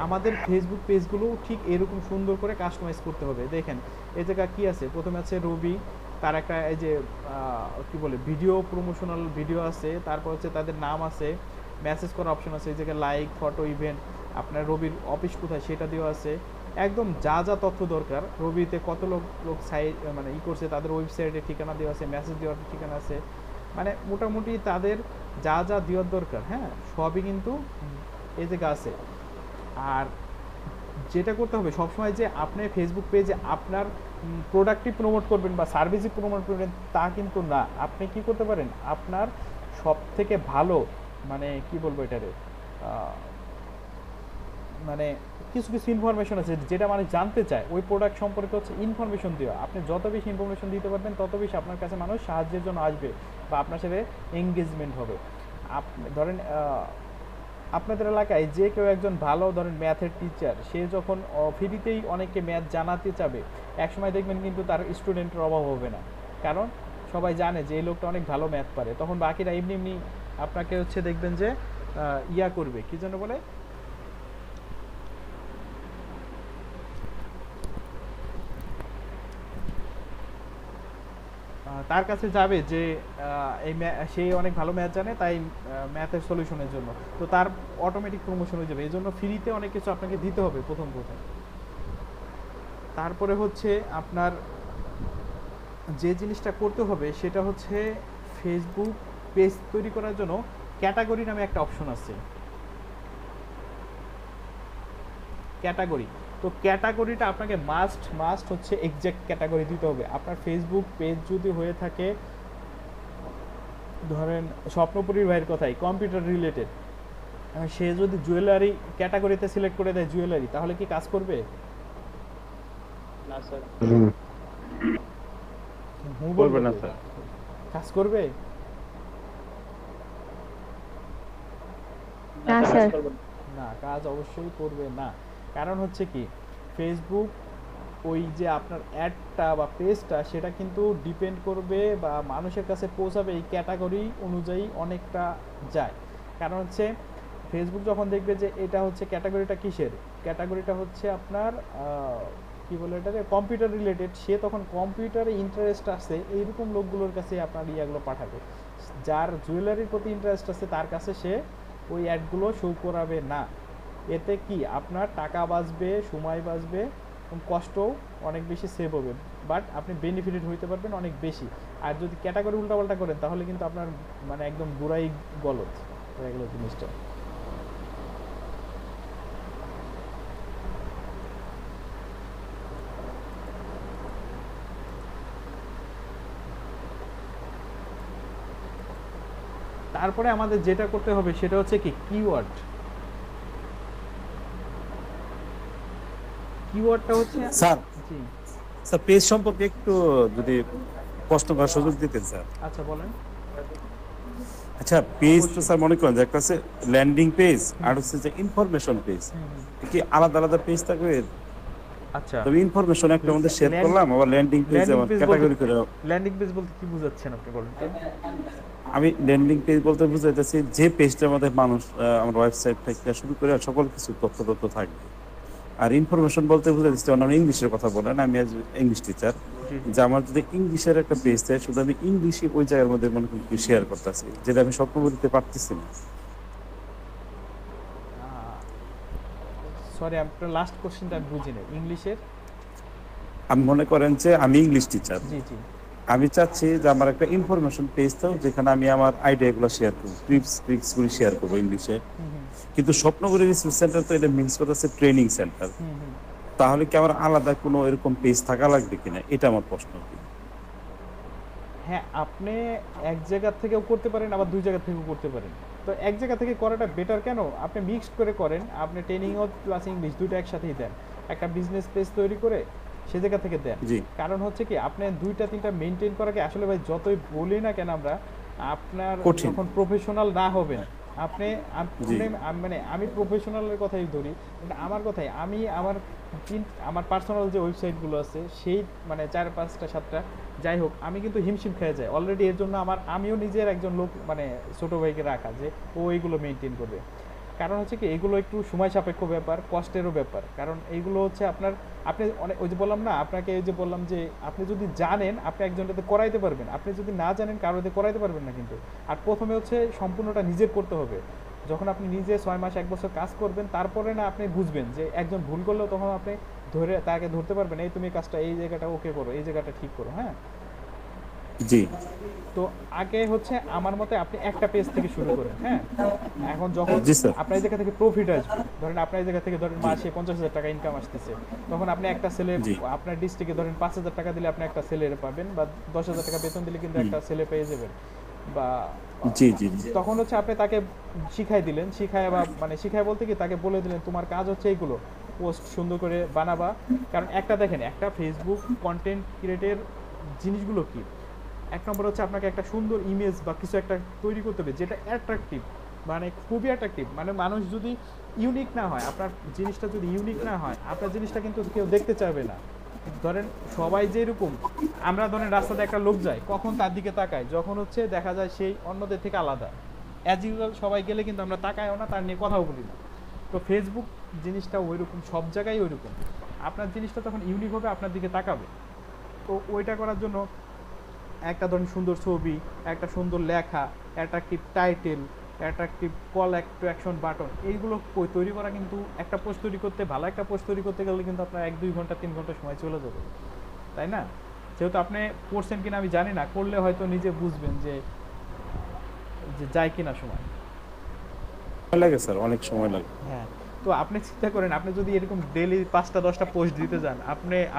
আমাদের ফেসবুক পেজগুলো ঠিক এরকম সুন্দর করে কাস্টমাইজ করতে হবে। দেখেন এই জায়গা কি আছে, প্রথমে আছে রবি, তার একটা এই যে কি বলে ভিডিও, প্রমোশনাল ভিডিও আছে, তারপর হচ্ছে তাদের নাম আছে, মেসেজ করার অপশন আছে, এই জায়গায় লাইক, ফটো, ইভেন্ট, আপনার রবির অফিস কোথায় সেটা দেওয়া আছে, একদম যা যা তথ্য দরকার, রবিতে কত লোক সাইট মানে করছে, তাদের ওয়েবসাইটে ঠিকানা দেওয়া আছে, মেসেজ দেওয়ার ঠিকানা আছে, মানে মোটামুটি তাদের যা যা দেওয়ার দরকার, হ্যাঁ, সবই কিন্তু এই জায়গা আছে। আর যেটা করতে হবে সবসময় যে আপনি ফেসবুক পেজে আপনার প্রোডাক্টই প্রমোট করবেন বা সার্ভিসই প্রমোট করবেন তা কিন্তু না। আপনি কি করতে পারেন, আপনার সব থেকে ভালো মানে কি বলবো এটারে মানে কিছু কিছু ইনফরমেশন আছে যেটা মানুষ জানতে চায় ওই প্রোডাক্ট সম্পর্কে হচ্ছে ইনফরমেশন দেওয়া। আপনি যত বেশি ইনফরমেশন দিতে পারবেন তত বেশি আপনার কাছে মানুষ সাহায্যের জন্য আসবে বা আপনার সাথে এঙ্গেজমেন্ট হবে। আপনি ধরেন আপনাদের এলাকায় যে কেউ একজন ভালো ধরেন ম্যাথের টিচার, সে যখন ফ্রিতেই অনেককে ম্যাথ জানাতে চাবে, একসময় দেখবেন কিন্তু তার স্টুডেন্টের অভাব হবে না, কারণ সবাই জানে যে এই লোকটা অনেক ভালো ম্যাথ পারে। তখন বাকিরা এমনি এমনি আপনাকে হচ্ছে দেখবেন যে ইয়া করবে, কি জন্য বলে, তার কাছে যাবে যে সে অনেক ভালো ম্যাথ জানে, তাই ম্যাথের সলিউশনের জন্য তো তার অটোমেটিক প্রমোশন হয়ে যাবে। এই জন্য ফ্রিতে অনেক কিছু আপনাকে দিতে হবে প্রথম। তারপরে হচ্ছে আপনার যে জিনিসটা করতে হবে সেটা হচ্ছে ফেসবুক পেজ তৈরি করার জন্য ক্যাটাগরি নামে একটা অপশন আছে, ক্যাটাগরি। তো ক্যাটাগরিটা আপনাকে মাস্ট হচ্ছে এক্সাক্ট ক্যাটাগরি দিতে হবে। আপনার ফেসবুক পেজ যদি হয়ে থাকে ধরেন স্বপ্নপুরীর ভাইয়ের কথাই কম্পিউটার রিলেটেড, সে যদি জুয়েলারি ক্যাটাগরিতে সিলেক্ট করে দেয় জুয়েলারি, তাহলে কি কাজ করবে না স্যার, করবে না স্যার, কাজ করবে না স্যার, না, কাজ অবশ্যই করবে না। কারণ হচ্ছে কি ফেসবুক ওই যে আপনার অ্যাডটা বা পেজটা সেটা কিন্তু ডিপেন্ড করবে বা মানুষের কাছে পৌঁছাবে এই ক্যাটাগরি অনুযায়ী অনেকটা যায়। কারণ হচ্ছে ফেসবুক যখন দেখবে যে এটা হচ্ছে ক্যাটাগরিটা কিসের, ক্যাটাগরিটা হচ্ছে আপনার কি বলে এটাকে কম্পিউটার রিলেটেড, সে তখন কম্পিউটারে ইন্টারেস্ট আছে এইরকম লোকগুলোর কাছে আপনার ইয়াগুলো পাঠাবে। যার জুয়েলারির প্রতি ইন্টারেস্ট আছে তার কাছে সে ওই অ্যাডগুলো শো করাবে না। এতে কি আপনার টাকা বাঁচবে, সময় বাঁচবে, কষ্টও অনেক বেশি সেভ হবে, বাট আপনি বেনিফিটেড হইতে পারবেন অনেক বেশি। আর যদি ক্যাটাগরি উল্টাপাল্টা করেন তাহলে কিন্তু আপনার মানে একদম গুড়াই গলত হয়ে গেল জিনিসটা। তারপরে আমাদের যেটা করতে হবে সেটা হচ্ছে কি কিওয়ার্ড। কিওয়ার্ডটা হচ্ছে স্যার, জি স্যার পেজ সম্পর্কে একটু যদি প্রশ্ন করার সুযোগ দিতেন স্যার। আচ্ছা বলেন। আচ্ছা পেজ তো স্যার মনে করেন যে একটা হচ্ছে ল্যান্ডিং পেজ আর হচ্ছে যে ইনফরমেশন পেজ, কি আলাদা আলাদা পেজ থাকবে? আচ্ছা, তবে ইনফরমেশন একটা আমাদের শেয়ার করলাম, আবার ল্যান্ডিং পেজ আমার ক্যাটাগরি করে। ল্যান্ডিং পেজ বলতে কি বোঝাচ্ছেন আপনি বলেন তো? আমি ল্যান্ডিং পেজ বলতে বুঝাইতেছি যে পেজটার মধ্যে মানুষ আমার ওয়েবসাইট থেকে শুরু করে সকল কিছু তথ্য থাকবে। আর ইনফরমেশন বলতে বুঝাইতেছি অন্য ইংলিশের কথা বলেন, আমি আজ ইংলিশ টিচার, যে আমার যদি ইংলিশের একটা পেজ থাকে শুধু আমি ইংলিশে ওই জায়গার মধ্যে মনে করি শেয়ার করতেছি, যেটা আমি স্বপ্ন বলতে পারতেছি না। সরি, আপনার লাস্ট কোশ্চেনটা আমি বুঝিনি ইংলিশের। আমি মনে করেন যে আমি ইংলিশ টিচার, জি জি, আমি চাচ্ছি যে আমার একটা ইনফরমেশন পেজ থাক যেখানে আমি আমার আইডিয়াগুলো শেয়ার করবো, ট্রিক্সগুলো শেয়ার করবো ইংলিশে। কিন্তু স্বপ্নগুলি রিসার্চ সেন্টার তো এটা মিন্স করতেছে ট্রেনিং সেন্টার, তাহলে কি আমার আলাদা কোনো এরকম পেজ থাকা লাগবে কিনা, এটা আমার প্রশ্ন। হ্যাঁ, আপনি এক জায়গা থেকেও করতে পারেন আবার দুই জায়গা থেকেও করতে পারেন। তো এক জায়গা থেকে করাটা বেটার কেন, আপনি মিক্সড করে করেন, আপনি ট্রেনিংও প্লাস ইংলিশ দুইটা একসাথেই দেন, একটা বিজনেস পেজ তৈরি করে সে জায়গা থেকে দেন। কারণ হচ্ছে কি আপনি দুইটা তিনটা মেনটেন করাকে আসলে ভাই যতই বলি না কেন আমরা, আপনার যখন প্রফেশনাল না হবেন আপনি মানে আমি প্রফেশনালের কথাই ধরি, আমার কথাই আমি আমার পার্সোনাল যে ওয়েবসাইটগুলো আছে সেই মানে 4-5টা 7টা যাই হোক, আমি কিন্তু হিমশিম খেয়ে যাই অলরেডি। এর জন্য আমিও নিজের একজন লোক মানে ছোট ভাইকে রাখা যে ও এইগুলো মেনটেন করবে। কারণ হচ্ছে কি এগুলো একটু সময় সাপেক্ষ ব্যাপার, কষ্টেরও ব্যাপার। কারণ এইগুলো হচ্ছে আপনি অনেক ওই যে বললাম না আপনাকে, ওই যে বললাম যে আপনি যদি জানেন আপনি একজনটাতে করাইতে পারবেন, আপনি যদি না জানেন কারোতে করাইতে পারবেন না কিন্তু। আর প্রথমে হচ্ছে সম্পূর্ণটা নিজের করতে হবে। যখন আপনি নিজে 6 মাস 1 বছর কাজ করবেন তারপরে না আপনি বুঝবেন যে একজন ভুল করলেও তখন আপনি তাকে ধরতে পারবেন, এই তুমি কাজটা এই জায়গাটা ওকে করো, এই জায়গাটা ঠিক করো। হ্যাঁ জি, তো আগে হচ্ছে আমার মতে আপনি একটা পেজ থেকে শুরু করেন। হ্যাঁ, এখন যখন আপনার এই জায়গা থেকে প্রফিট আসবে, ধরেন আপনার এই জায়গা থেকে ধরেন মাসে 50,000 টাকা ইনকাম আসতেছে, তখন আপনি একটা ছেলে আপনার ডিস্ট্রিক্টে ধরেন 5,000 টাকা দিলে আপনি একটা ছেলের পাবেন, বা 10,000 টাকা বেতন দিলে কিন্তু একটা ছেলে পেয়ে যাবেন। বা জি জি জি তখন হচ্ছে আপনি তাকে শিখাই দিলেন, শিখায় বা মানে শিখায় বলতে কি তাকে বলে দিলেন তোমার কাজ হচ্ছে এইগুলো পোস্ট সুন্দর করে বানাবা। কারণ একটা দেখেন, একটা ফেসবুক কন্টেন্ট ক্রিয়েটের জিনিসগুলো কি, এক নম্বর হচ্ছে আপনাকে একটা সুন্দর ইমেজ বা কিছু একটা তৈরি করতে হবে যেটা অ্যাট্রাকটিভ, মানে খুবই অ্যাট্রাকটিভ। মানে মানুষ যদি ইউনিক না হয়, আপনার জিনিসটা যদি ইউনিক না হয়, আপনার জিনিসটা কিন্তু কেউ দেখতে চাইবে না। ধরেন সবাই যেরকম, আমরা ধরেন রাস্তাতে একটা লোক যায়, কখন তার দিকে তাকায়, যখন হচ্ছে দেখা যায় সেই অন্যদের থেকে আলাদা। অ্যাজ ইউজুয়াল সবাই গেলে কিন্তু আমরা তাকাইও না, তার নিয়ে কথাও বলি না। তো ফেসবুক জিনিসটা ওই রকম, সব জায়গায় ওই রকম। আপনার জিনিসটা তখন ইউনিক হবে, আপনার দিকে তাকাবে। তো ওইটা করার জন্য একটা ধরুন সুন্দর ছবি, একটা সুন্দর লেখা, attractive title, attractive call to action button, এইগুলো তৈরি করা কিন্তু একটা পোস্ট তৈরি করতে, ভালো একটা পোস্ট তৈরি করতে গেলে কিন্তু আপনার 1-2 ঘন্টা 3 ঘন্টা সময় চলে যাবে, তাই না? যেহেতু আপনি করছেন কিনা আমি জানি না, করলে হয়তো নিজে বুঝবেন যে যায় কিনা সময়। লাগে স্যার, অনেক সময় লাগে। হ্যাঁ, তো আপনি চিন্তা করেন, আপনি যদি এরকম ডেইলি 5টা-10টা পোস্ট দিতে যান,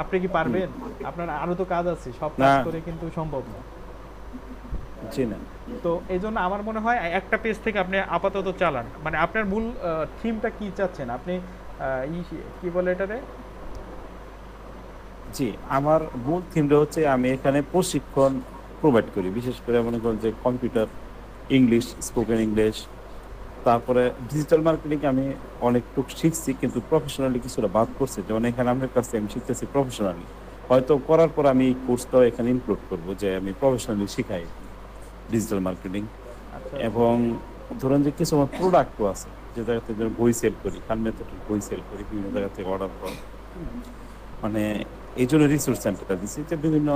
আপনি কি পারবেন? আপনার আরো তো কাজ আছে, সব কাজ করে কিন্তু সম্ভব না। জি না। তো এই জন্য আমার মনে হয় একটা পেজ থেকে আপনি আপাতত চালান। মানে আপনার মূল থিমটা কি চাচ্ছেন আপনি, কি বলে এটারে? জি, আমার মূল থিমটা হচ্ছে আমি এখানে প্রশিক্ষণ প্রোভাইড করি, বিশেষ করে মনে করেন যে কম্পিউটার, ইংলিশ, স্পোকেন ইংলিশ, তারপরে ডিজিটাল মার্কেটিং আমি অনেকটুকু শিখছি, কিন্তু প্রফেশনালি কিছুটা বাদ করছে। যেমন এখানে আমার কাছে আমি শিখতেছি প্রফেশনালি, হয়তো করার পর আমি এই কোর্সটাও এখানে ইনক্লুড করবো যে আমি প্রফেশনালি শিখাই ডিজিটাল মার্কেটিং। এবং ধরেন যে কিছু আমার প্রোডাক্টও আছে, যে জায়গা থেকে বই সেল করি, খান মেথডের বই সেল করি, বিভিন্ন জায়গা থেকে অর্ডার করি। মানে এই জন্য রিসোর্স সেন্টারটা দিচ্ছি যে বিভিন্ন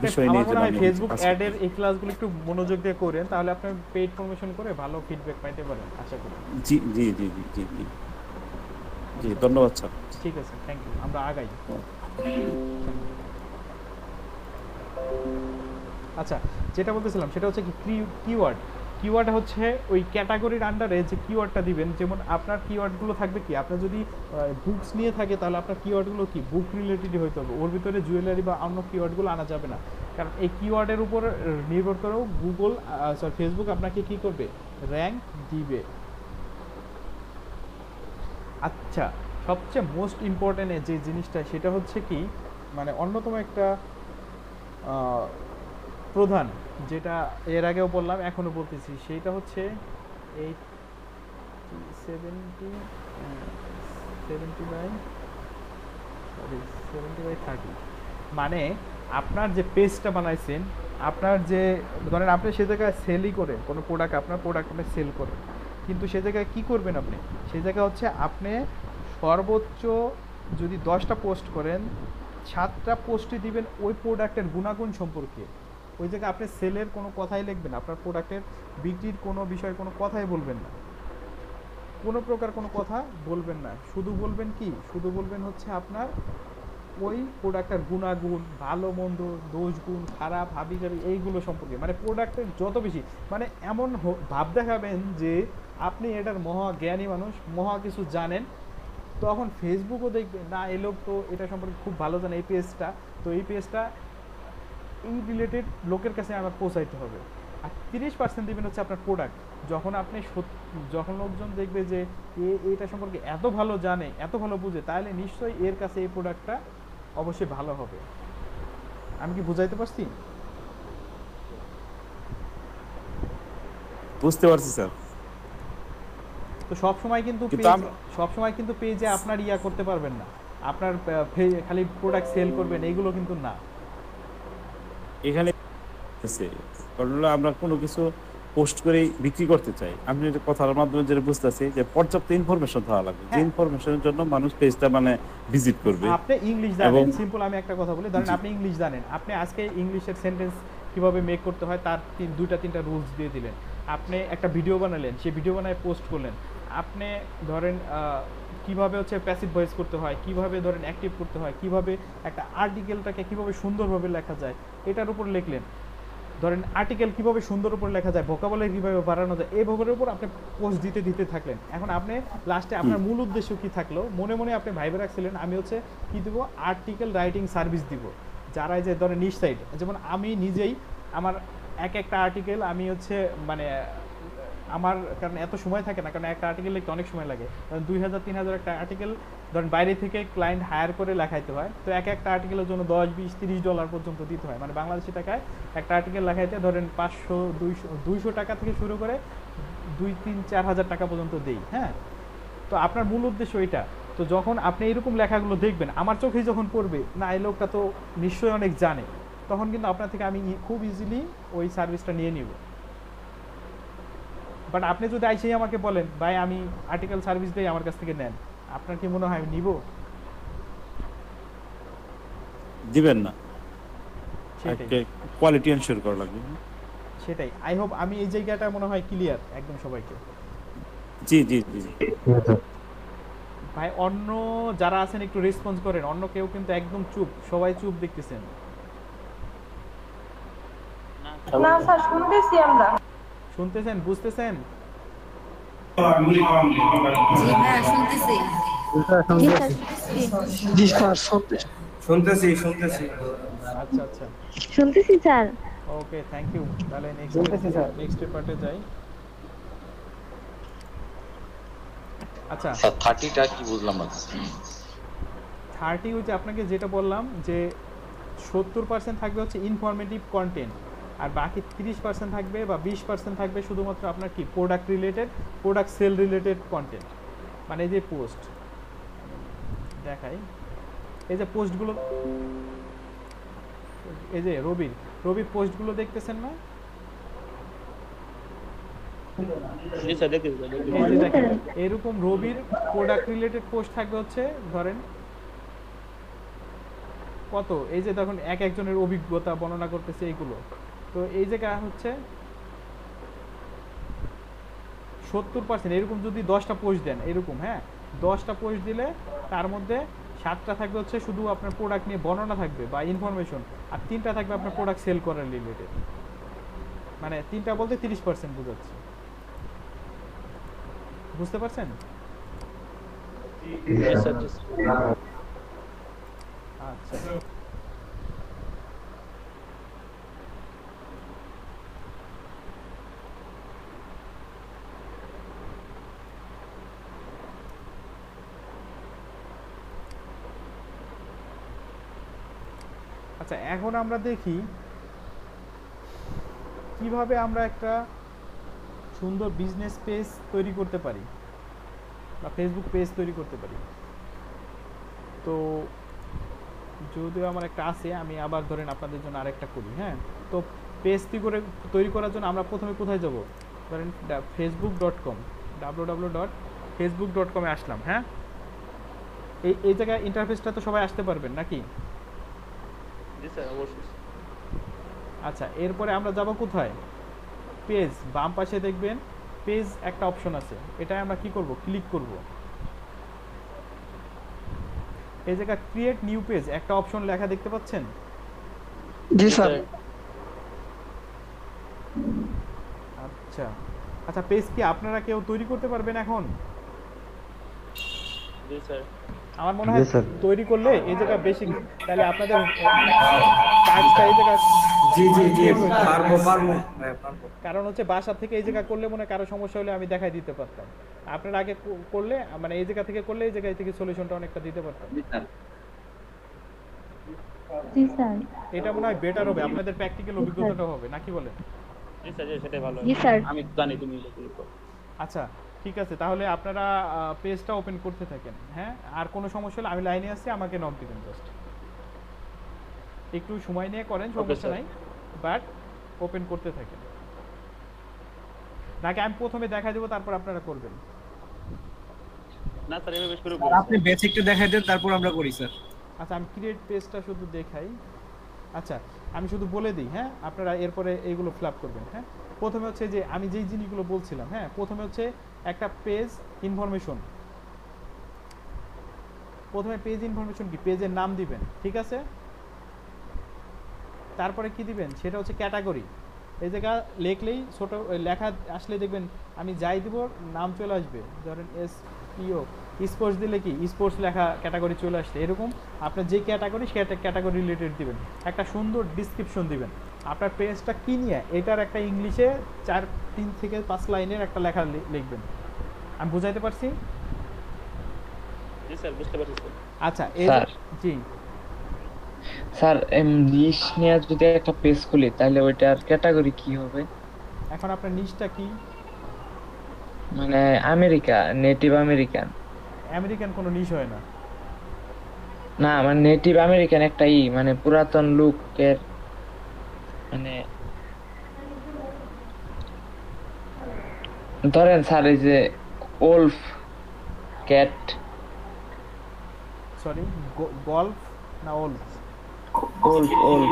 বিষয় নিয়ে। আমার মনে হয় ফেসবুক অ্যাডের এই ক্লাসগুলো একটু মনোযোগ দিয়ে করেন, তাহলে আপনি পেইড প্রমোশন করে ভালো ফিডব্যাক পাইতে পারেন আশা করি। জি জি জি জি জি জি জি, ধন্যবাদ স্যার। ঠিক আছে, থ্যাংক ইউ, আমরা আগাই। আচ্ছা, যেটা বলতেছিলাম সেটা হচ্ছে কি কিওয়ার্ড হচ্ছে ওই ক্যাটাগরির আন্ডারে যে কিওয়ার্ডটা দিবেন। যেমন আপনার কিওয়ার্ডগুলো থাকবে কি, আপনার যদি বুকস নিয়ে থাকে তাহলে আপনার কিওয়ার্ডগুলো কি বুক রিলেটেড হইতে হবে, ওর ভিতরে জুয়েলারি বা অন্য কিওয়ার্ডগুলো আনা যাবে না। কারণ এই কিওয়ার্ডের উপর নির্ভর করেও ফেসবুক আপনাকে কি করবে, র্যাঙ্ক দিবে। আচ্ছা, সবচেয়ে মোস্ট ইম্পর্টেন্ট যে জিনিসটা সেটা হচ্ছে কি, মানে অন্যতম একটা প্রধান, যেটা এর আগেও বললাম এখনও বলতেছি, সেইটা হচ্ছে 70/30। মানে আপনার যে পেজটা বানাইছেন, আপনার যে ধরেন আপনি সে জায়গায় সেলই করে কোনো প্রোডাক্ট, আপনার প্রোডাক্ট আপনি সেল করেন, কিন্তু সে জায়গায় কী করবেন আপনি, সেই জায়গায় হচ্ছে আপনি সর্বোচ্চ যদি 10টা পোস্ট করেন, 7টা পোস্টই দিবেন ওই প্রোডাক্টের গুণাগুণ সম্পর্কে। ওই জায়গায় আপনি সেলের কোনো কথাই লিখবেন, আপনার প্রোডাক্টের বিক্রির কোনো বিষয়ে কোনো কথাই বলবেন না, কোনো প্রকার কোনো কথা বলবেন না। শুধু বলবেন কি, শুধু বলবেন হচ্ছে আপনার ওই প্রোডাক্টের গুণাগুণ, ভালো মন্দ, দোষ গুণ, খারাপ হাবিজাবি, এইগুলো সম্পর্কে। মানে প্রোডাক্টের যত বেশি, মানে এমন ভাব দেখাবেন যে আপনি এটার মহা জ্ঞানী মানুষ, মহা কিছু জানেন। তখন ফেসবুকও দেখবে না, এই লোক তো এটা সম্পর্কে খুব ভালো জানে, এই পেজটা, তো এই পেজটা এই রিলেটেড লোকের কাছে আমার পৌঁছাইতে হবে। আর 30% দিবেন হচ্ছে আপনার প্রোডাক্ট। যখন লোকজন দেখবে যে এটা সম্পর্কে এত ভালো জানে, এত ভালো বুঝে, তাহলে নিশ্চয়ই এর কাছে এই প্রোডাক্টটা অবশ্যই ভালো হবে। আমি কি বুঝাইতে পারছি? বুঝতে পারছি স্যার। তো সবসময় কিন্তু পেজে আপনার ইয়া করতে পারবেন না, আপনার খালি প্রোডাক্ট সেল করবেন এইগুলো কিন্তু না। এখানে আমরা কোনো কিছু পোস্ট করে বিক্রি করতে চাই, আমি কথার মাধ্যমে যেটা বুঝতেছি যে পর্যাপ্ত ইনফরমেশন দেওয়া লাগবে, যে ইনফরমেশনের জন্য মানুষ পেজটা মানে ভিজিট করবে। আপনি ইংলিশ জানেন, সিম্পল আমি একটা কথা বলি, ধরেন আপনি ইংলিশ জানেন, আপনি আজকে ইংলিশের সেন্টেন্স কিভাবে মেক করতে হয় তার 2-3টা রুলস দিয়ে দিলেন। আপনি একটা ভিডিও বানালেন, সেই ভিডিও বানায় পোস্ট করলেন। আপনি ধরেন কিভাবে হচ্ছে প্যাসিভ ভয়েস করতে হয়, কিভাবে ধরেন অ্যাক্টিভ করতে হয়, কিভাবে একটা আর্টিকেলটাকে কিভাবে সুন্দরভাবে লেখা যায় এটার উপর লিখলেন। ধরেন আর্টিকেল কিভাবে সুন্দর উপর লেখা যায়, ভোকাবুলারি কিভাবে বাড়ানো যায়, এই ভোকাবুলারির উপর আপনি পোস্ট দিতে থাকলেন। এখন আপনি লাস্টে আপনার মূল উদ্দেশ্য কি থাকলো, মনে মনে আপনি ভাইবে রাখছিলেন আমি হচ্ছে কি দিব, আর্টিকেল রাইটিং সার্ভিস দিব। যারা যে ধরেন নিশ সাইট, যেমন আমি নিজেই আমার এক একটা আর্টিকেল আমি হচ্ছে মানে আমার কারণ এত সময় থাকে না, কারণ একটা আর্টিকেল লিখতে অনেক সময় লাগে। 2000-3000 একটা আর্টিকেল ধরেন বাইরে থেকে ক্লায়েন্ট হায়ার করে লেখাইতে হয়, তো একটা আর্টিকেলের জন্য $10-20-30 পর্যন্ত দিতে হয়, মানে বাংলাদেশি টাকায় একটা আর্টিকেল লেখাইতে ধরেন 500-200 টাকা থেকে শুরু করে 2-3-4 হাজার টাকা পর্যন্ত দেই। হ্যাঁ, তো আপনার মূল উদ্দেশ্য এটা। তো যখন আপনি এরকম লেখাগুলো দেখবেন, আমার চোখেই যখন পড়বে না এই লোকটা তো নিশ্চয়ই অনেক জানে, তখন কিন্তু আপনার থেকে আমি খুব ইজিলি ওই সার্ভিসটা নিয়ে নিব। বাট আপনি যদি আইসেই আমাকে বলেন ভাই আমি আর্টিকেল সার্ভিস দেই, আমার কাছ থেকে নেন, আপনার কি মনে হয় আমি নিব? দিবেন না, সেটাই কোয়ালিটি এনশিওর করা লাগবে। সেটাই। আই হোপ আমি এই জায়গাটা মনে হয় ক্লিয়ার একদম সবাইকে। জি জি জি। ভাই অন্য যারা আছেন একটু রেসপন্স করেন, অন্য কেউ কিন্তু একদম চুপ, সবাই চুপ দেখতেছেন। না স্যার শুনতেছি আমরা। শুনতেছেন, বুঝতেছেন? জি হ্যাঁ শুনতেছি। জি স্যার শুনতেছি। আচ্ছা আচ্ছা, শুনতেছি স্যার। Okay thank you. তাহলে নেক্সট পার্টে যাই। আচ্ছা স্যার 30টা কি বুঝলাম না। 30 হচ্ছে আপনাকে যেটা বললাম যে 70% থাকবে হচ্ছে ইনফরমেটিভ কন্টেন্ট, আর বাকি 30% থাকবে বা 20% থাকবে শুধুমাত্র আপনার কি product related, product sale related content. মানে এই যে পোস্ট দেখাই, এই যে পোস্টগুলো, এই যে রবির পোস্টগুলো দেখতেছেন না? জি স্যার দেখতেছি স্যার, দেখতেছি। এই যে দেখেন এরকম রবির প্রোডাক্ট রিলেটেড পোস্ট থাকবে হচ্ছে ধরেন কত, এই যে দেখুন একজনের অভিজ্ঞতা বর্ণনা করতেছে এইগুলো। তো এই জায়গা হচ্ছে 70%। এরকম যদি 10টা পোস্ট দেন এরকম, হ্যাঁ 10টা পোস্ট দিলে তার মধ্যে 7টা থাকবে হচ্ছে শুধু আপনার প্রোডাক্ট নিয়ে বর্ণনা থাকবে বা ইনফরমেশন, আর 3টা থাকবে আপনার প্রোডাক্ট সেল করার রিলেটেড। মানে 3টা বলতে 30% বোঝাচ্ছে, বুঝতে পারছেন? জি স্যার, জি স্যার। আচ্ছা আচ্ছা, এখন আমরা দেখি কিভাবে আমরা একটা সুন্দর বিজনেস পেজ তৈরি করতে পারি বা ফেসবুক পেজ তৈরি করতে পারি। তো যদিও আমার একটা আছে, আমি আবার ধরেন আপনাদের জন্য আরেকটা করি। হ্যাঁ, তো পেজ তৈরি করার জন্য আমরা প্রথমে কোথায় যাব? ধরেন facebook.com, www.facebook.com এ আসলাম। হ্যাঁ, এই জায়গায় ইন্টারফেসটা তো সবাই আসতে পারবেন নাকি? জি স্যার অবশ্যই। আচ্ছা, এরপরে আমরা যাব কোথায়? পেজ, বাম পাশে দেখবেন পেজ একটা অপশন আছে, এটাই আমরা কি করব? ক্লিক করব। এই জায়গা ক্রিয়েট নিউ পেজ একটা অপশন লেখা দেখতে পাচ্ছেন? জি স্যার। আচ্ছা আচ্ছা, পেজ কি আপনারা কেউ তৈরি করতে পারবেন এখন? জি স্যার। আমার মনে হয় তৈরি করলে এই জায়গা বেশি, তাহলে আপনাদের কাজটা এই জায়গা জি জি জি পারবো। কারণ হচ্ছে বাসা থেকে এই জায়গা করলে মনে কারো সমস্যা হলে আমি দেখাই দিতে পারতাম। আপনারা আগে করলে মানে এই জায়গা থেকে করলে এই জায়গা থেকে সলিউশনটা অনেকটা দিতে পারতাম। জি স্যার। এটা মনে হয় বেটার হবে, আপনাদের প্র্যাকটিক্যাল অভিজ্ঞতাটা হবে, নাকি বলেন? জি স্যার, সেটাই ভালো। জি স্যার। আমি জানি তুমি ক্লিক করো। আচ্ছা ঠিক আছে, তাহলে আপনারা পেজটা ওপেন করতে থাকেন। হ্যাঁ, আর কোনো সমস্যা হলে আমি লাইনে আসছি, আমাকে নক দিবেন। জাস্ট একটু সময় নিয়ে করেন, সমস্যা নাই, বাট ওপেন করতে থাকেন। নাকি আমি প্রথমে দেখা দেবো তারপর আপনারা করবেন? না স্যার এভাবে শুরু স্যার আপনি বেসিকটা দেখাই দেন, তারপর আমরা করি স্যার। আচ্ছা, আমি ক্রিয়েট পেজটা শুধু দেখাই। আচ্ছা, আমি শুধু বলে দিই। হ্যাঁ, আপনারা এরপরে এইগুলো ফিল করবেন। হ্যাঁ, প্রথমে হচ্ছে যে আমি যেই জিনিসগুলো বলছিলাম, হ্যাঁ প্রথমে হচ্ছে একটা পেজ ইনফরমেশন। প্রথমে পেজ ইনফরমেশন কি, পেজের নাম দিবেন, ঠিক আছে? তারপরে কি দিবেন সেটা হচ্ছে ক্যাটাগরি। এই জায়গা লিখলেই ছোট লেখা আসলে দেখবেন আমি যাই দিব নাম চলে আসবে। ধরেন SEO স্পোর্টস দিলে কি স্পোর্টস লেখা ক্যাটাগরি চলে আসছে। এরকম আপনার যে ক্যাটাগরি সেটা ক্যাটাগরি রিলেটেড দিবেন, একটা সুন্দর ডিসক্রিপশন দিবেন। আপনার পেজটা কি নিয়ে এটার একটা ইংলিশে 3 থেকে 5 লাইনের একটা লেখা লিখবেন। আমি বুঝাইতে পারছি? জি স্যার, বুঝতে পারছি স্যার। আচ্ছা এই স্যার। জি স্যার নিশ নিয়ে যদি একটা পেজ খুলি তাহলে ওইটার ক্যাটাগরি কি হবে? এখন আপনার নিশটা কি? মানে আমেরিকা, নেটিভ আমেরিকান। আমেরিকান কোনো নিশ হয় না। না মানে নেটিভ আমেরিকান একটা মানে পুরাতন লুকের, মানে ধরেন স্যার এই যে ওলফ ক্যাট। সরি, গল্ফ না ওলফ? Wolf wolf.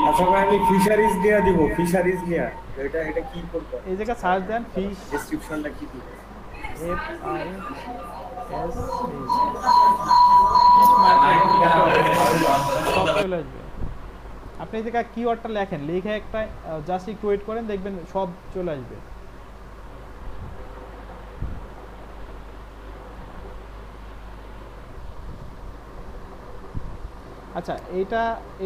আচ্ছা ভাই আমি ফিশারিজ দিয়া দিব, ফিশারিজ দিয়া এটা কি করব? এই জায়গা সার্চ দেন ফিশ, ডেসক্রিপশনটা কি দিব? FIS সব চলে আসবে। আপনি এই জায়গায় কিওয়ার্ডটা লেখেন, লিখে একটা জাস্ট একটু ওয়েট করেন, দেখবেন সব চলে আসবে। আচ্ছা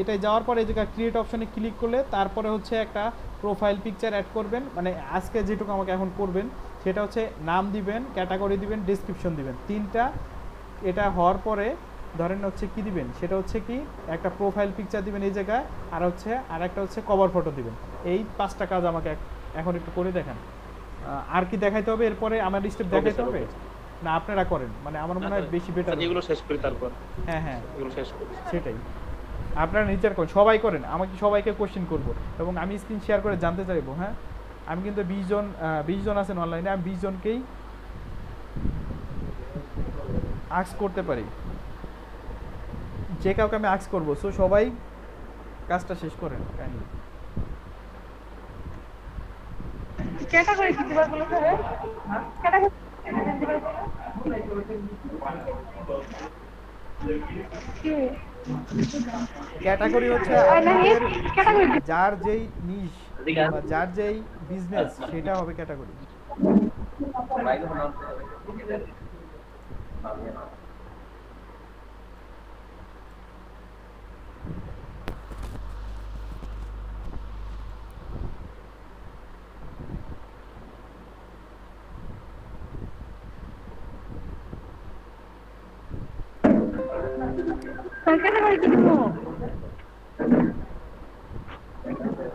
এটাই যাওয়ার পরে এই জায়গায় ক্রিয়েট অপশনে ক্লিক করলে তারপরে হচ্ছে একটা প্রোফাইল পিকচার অ্যাড করবেন। মানে আজকে যেটুকু আমাকে এখন করবেন সেটা হচ্ছে নাম দিবেন, ক্যাটাগরি দিবেন, ডেসক্রিপশন দিবেন, 3টা। এটা হওয়ার পরে ধরেন হচ্ছে কি দিবেন, সেটা হচ্ছে কি একটা প্রোফাইল পিকচার দিবেন এই জায়গায়, আর একটা হচ্ছে কভার ফটো দিবেন। এই 5টা কাজ আমাকে এখন একটু করে দেখান। আর কি দেখাইতে হবে এরপরে? আমার স্টেপ দেখাইতে হবে না আপনারা করেন? মানে আমার মনে হয় বেশি বেটার। এগুলো শেষ করি তারপর। হ্যাঁ এগুলো শেষ করি। সেটাই আপনারা নিজের করেন, সবাই করেন। আমাকে সবাইকে কোশ্চেন করব এবং আমি স্ক্রিন শেয়ার করে জানতে চাইবো। হ্যাঁ, আমি কিন্তু 20 জন আছেন অনলাইনে, আমি 20 জনকেই আস্ক করতে পারি, যে কাউকে আমি আস্ক করবো। সো সবাই কাজটা শেষ করেন কাইন্ডলি। ক্যাটাগরি কি দিবা বলো স্যার? ক্যাটাগরি ক্যাটাগরি হচ্ছে যার যেই নিশ বা যার যেই বিজনেস সেটা হবে ক্যাটাগরি।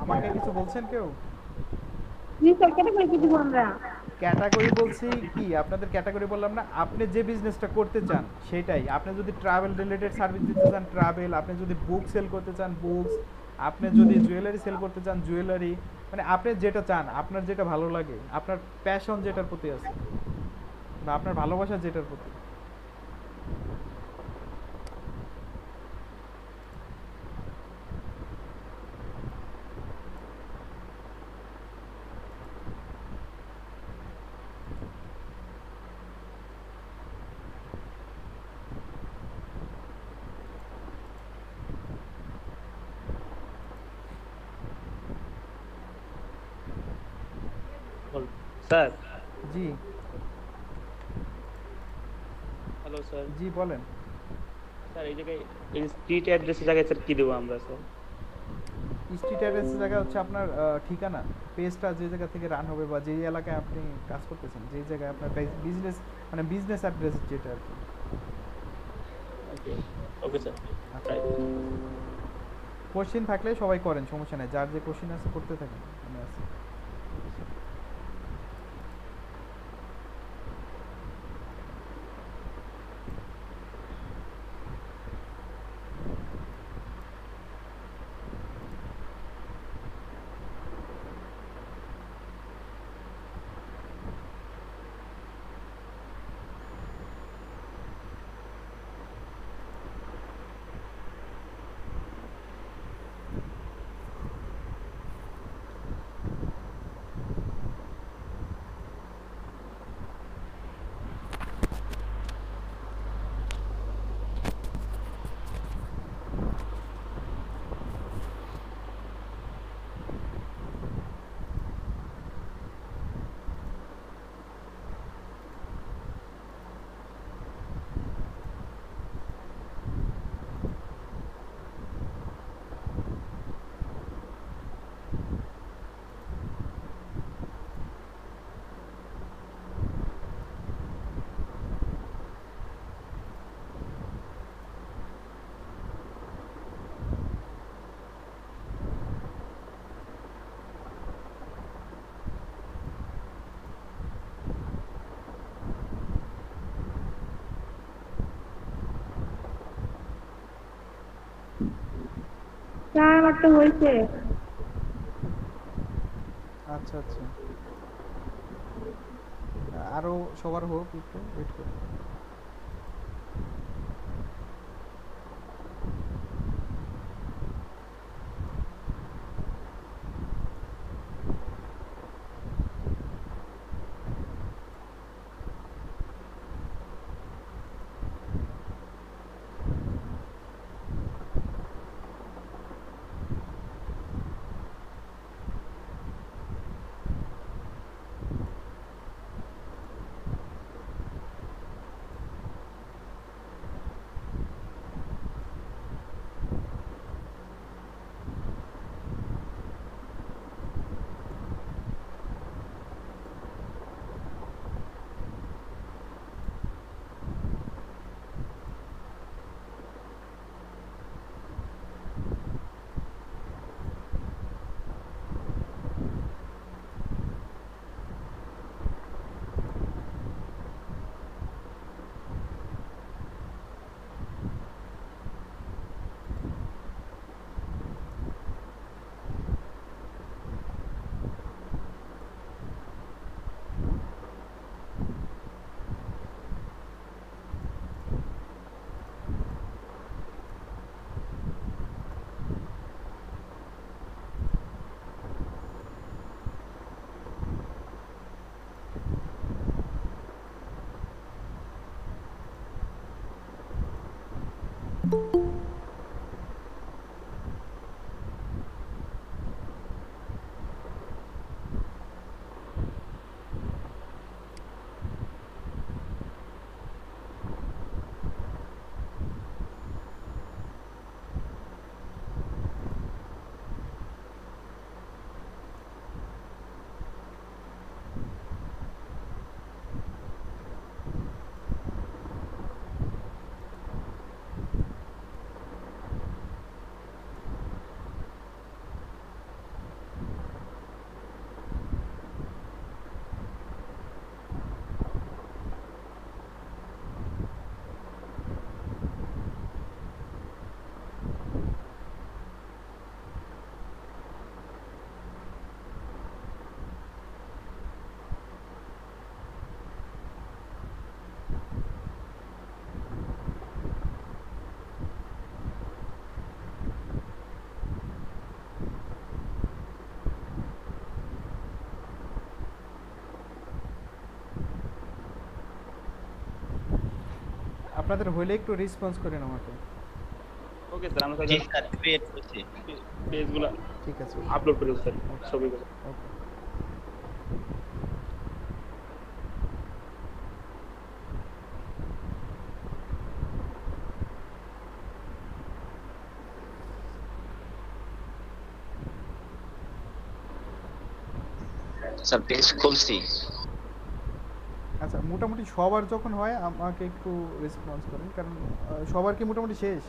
আমাকে কিছু বলছেন কেউ? ক্যাটাগরি বলছি কি, আপনাদের ক্যাটাগরি বললাম না? আপনি যে বিজনেসটা করতে চান সেটাই। আপনি যদি ট্রাভেল রিলেটেড সার্ভিস দিতে চান ট্রাভেল, আপনি যদি বুক সেল করতে চান বুকস, আপনি যদি জুয়েলারি সেল করতে চান জুয়েলারি, মানে আপনি যেটা চান, আপনার যেটা ভালো লাগে, আপনার প্যাশন যেটার প্রতি আছে বা আপনার ভালোবাসা যেটার প্রতি। স্যার। জি হ্যালো স্যার। জি বলেন। স্যার এই জায়গায় এই স্ট্রিট অ্যাড্রেসের জায়গায় স্যার কি দেবো আমরা স্যার? স্ট্রিট অ্যাড্রেসের জায়গা হচ্ছে আপনার ঠিকানা, পেজটা যে জায়গা থেকে রান হবে বা যেই এলাকায় আপনি কাজ করতেছেন, যেই জায়গায় আপনার বিজনেস, মানে বিজনেস অ্যাড্রেস যেটা আর কি। Okay sir. কোশ্চেন থাকলে সবাই করেন, সমস্যা নেই, যার যে কোশ্চেন আছে করতে থাকেন, আমি আছি। স্যার আমার তো হয়েছে। আচ্ছা আচ্ছা, আরো সবার হোক, একটু ওয়েট করুন। আপনাদের হইলে একটু রেসপন্স করেন আমাকে। ওকে স্যার, আমরা জি স্যার, ক্রিয়েট করছি। পেজগুলো ঠিক আছে, আপলোড করে দেব স্যার, ছবিগুলো। ওকে। স্যার পেজ খুলছি। আচ্ছা, মোটামুটি সবার যখন হয় আমাকে একটু রেসপন্স করেন, কারণ সবার কি মোটামুটি শেষ?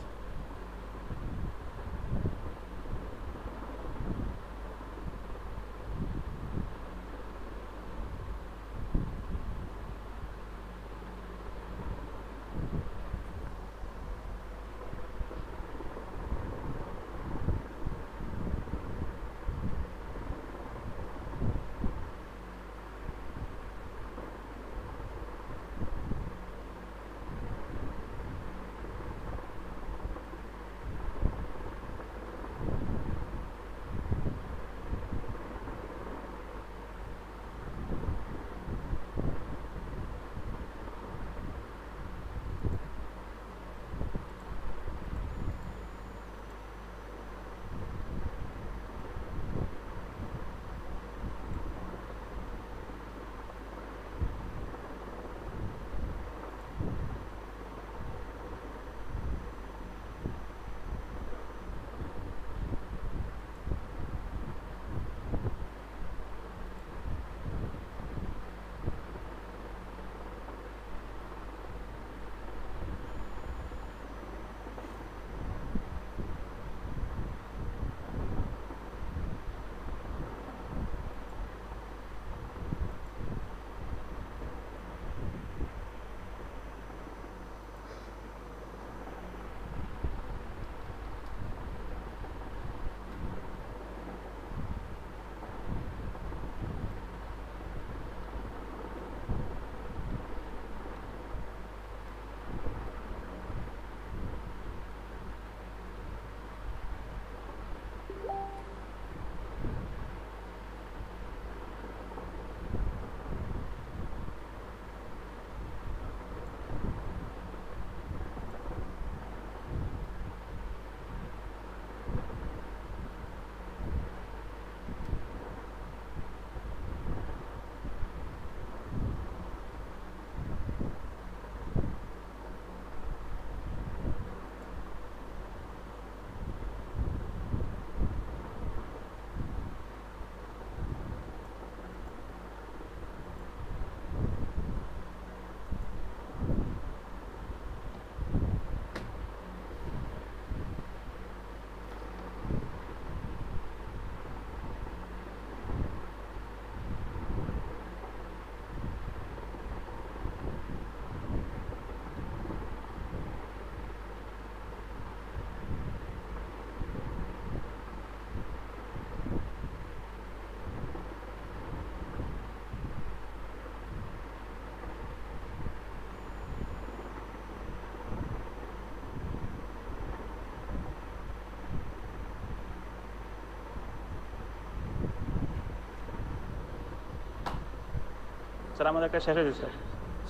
স্যার আমাদের একটা শেষ হয়েছে স্যার।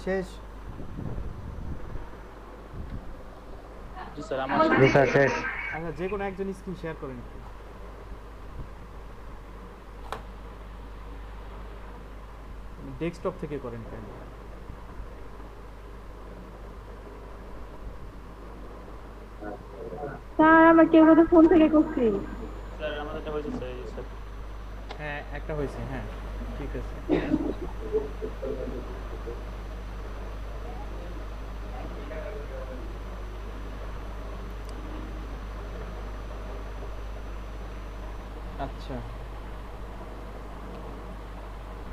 শেষ? জি স্যার আমার জি স্যার শেষ। আচ্ছা, যে কোনো একজন স্ক্রিন শেয়ার করেন একটু। ডেস্কটপ থেকে করেন কেন? স্যার আমরা কেউ হয়তো ফোন থেকে করছি। স্যার আমাদের একটা হয়েছে স্যার। স্যার হ্যাঁ একটা হয়েছে, হ্যাঁ ঠিক আছে। আচ্ছা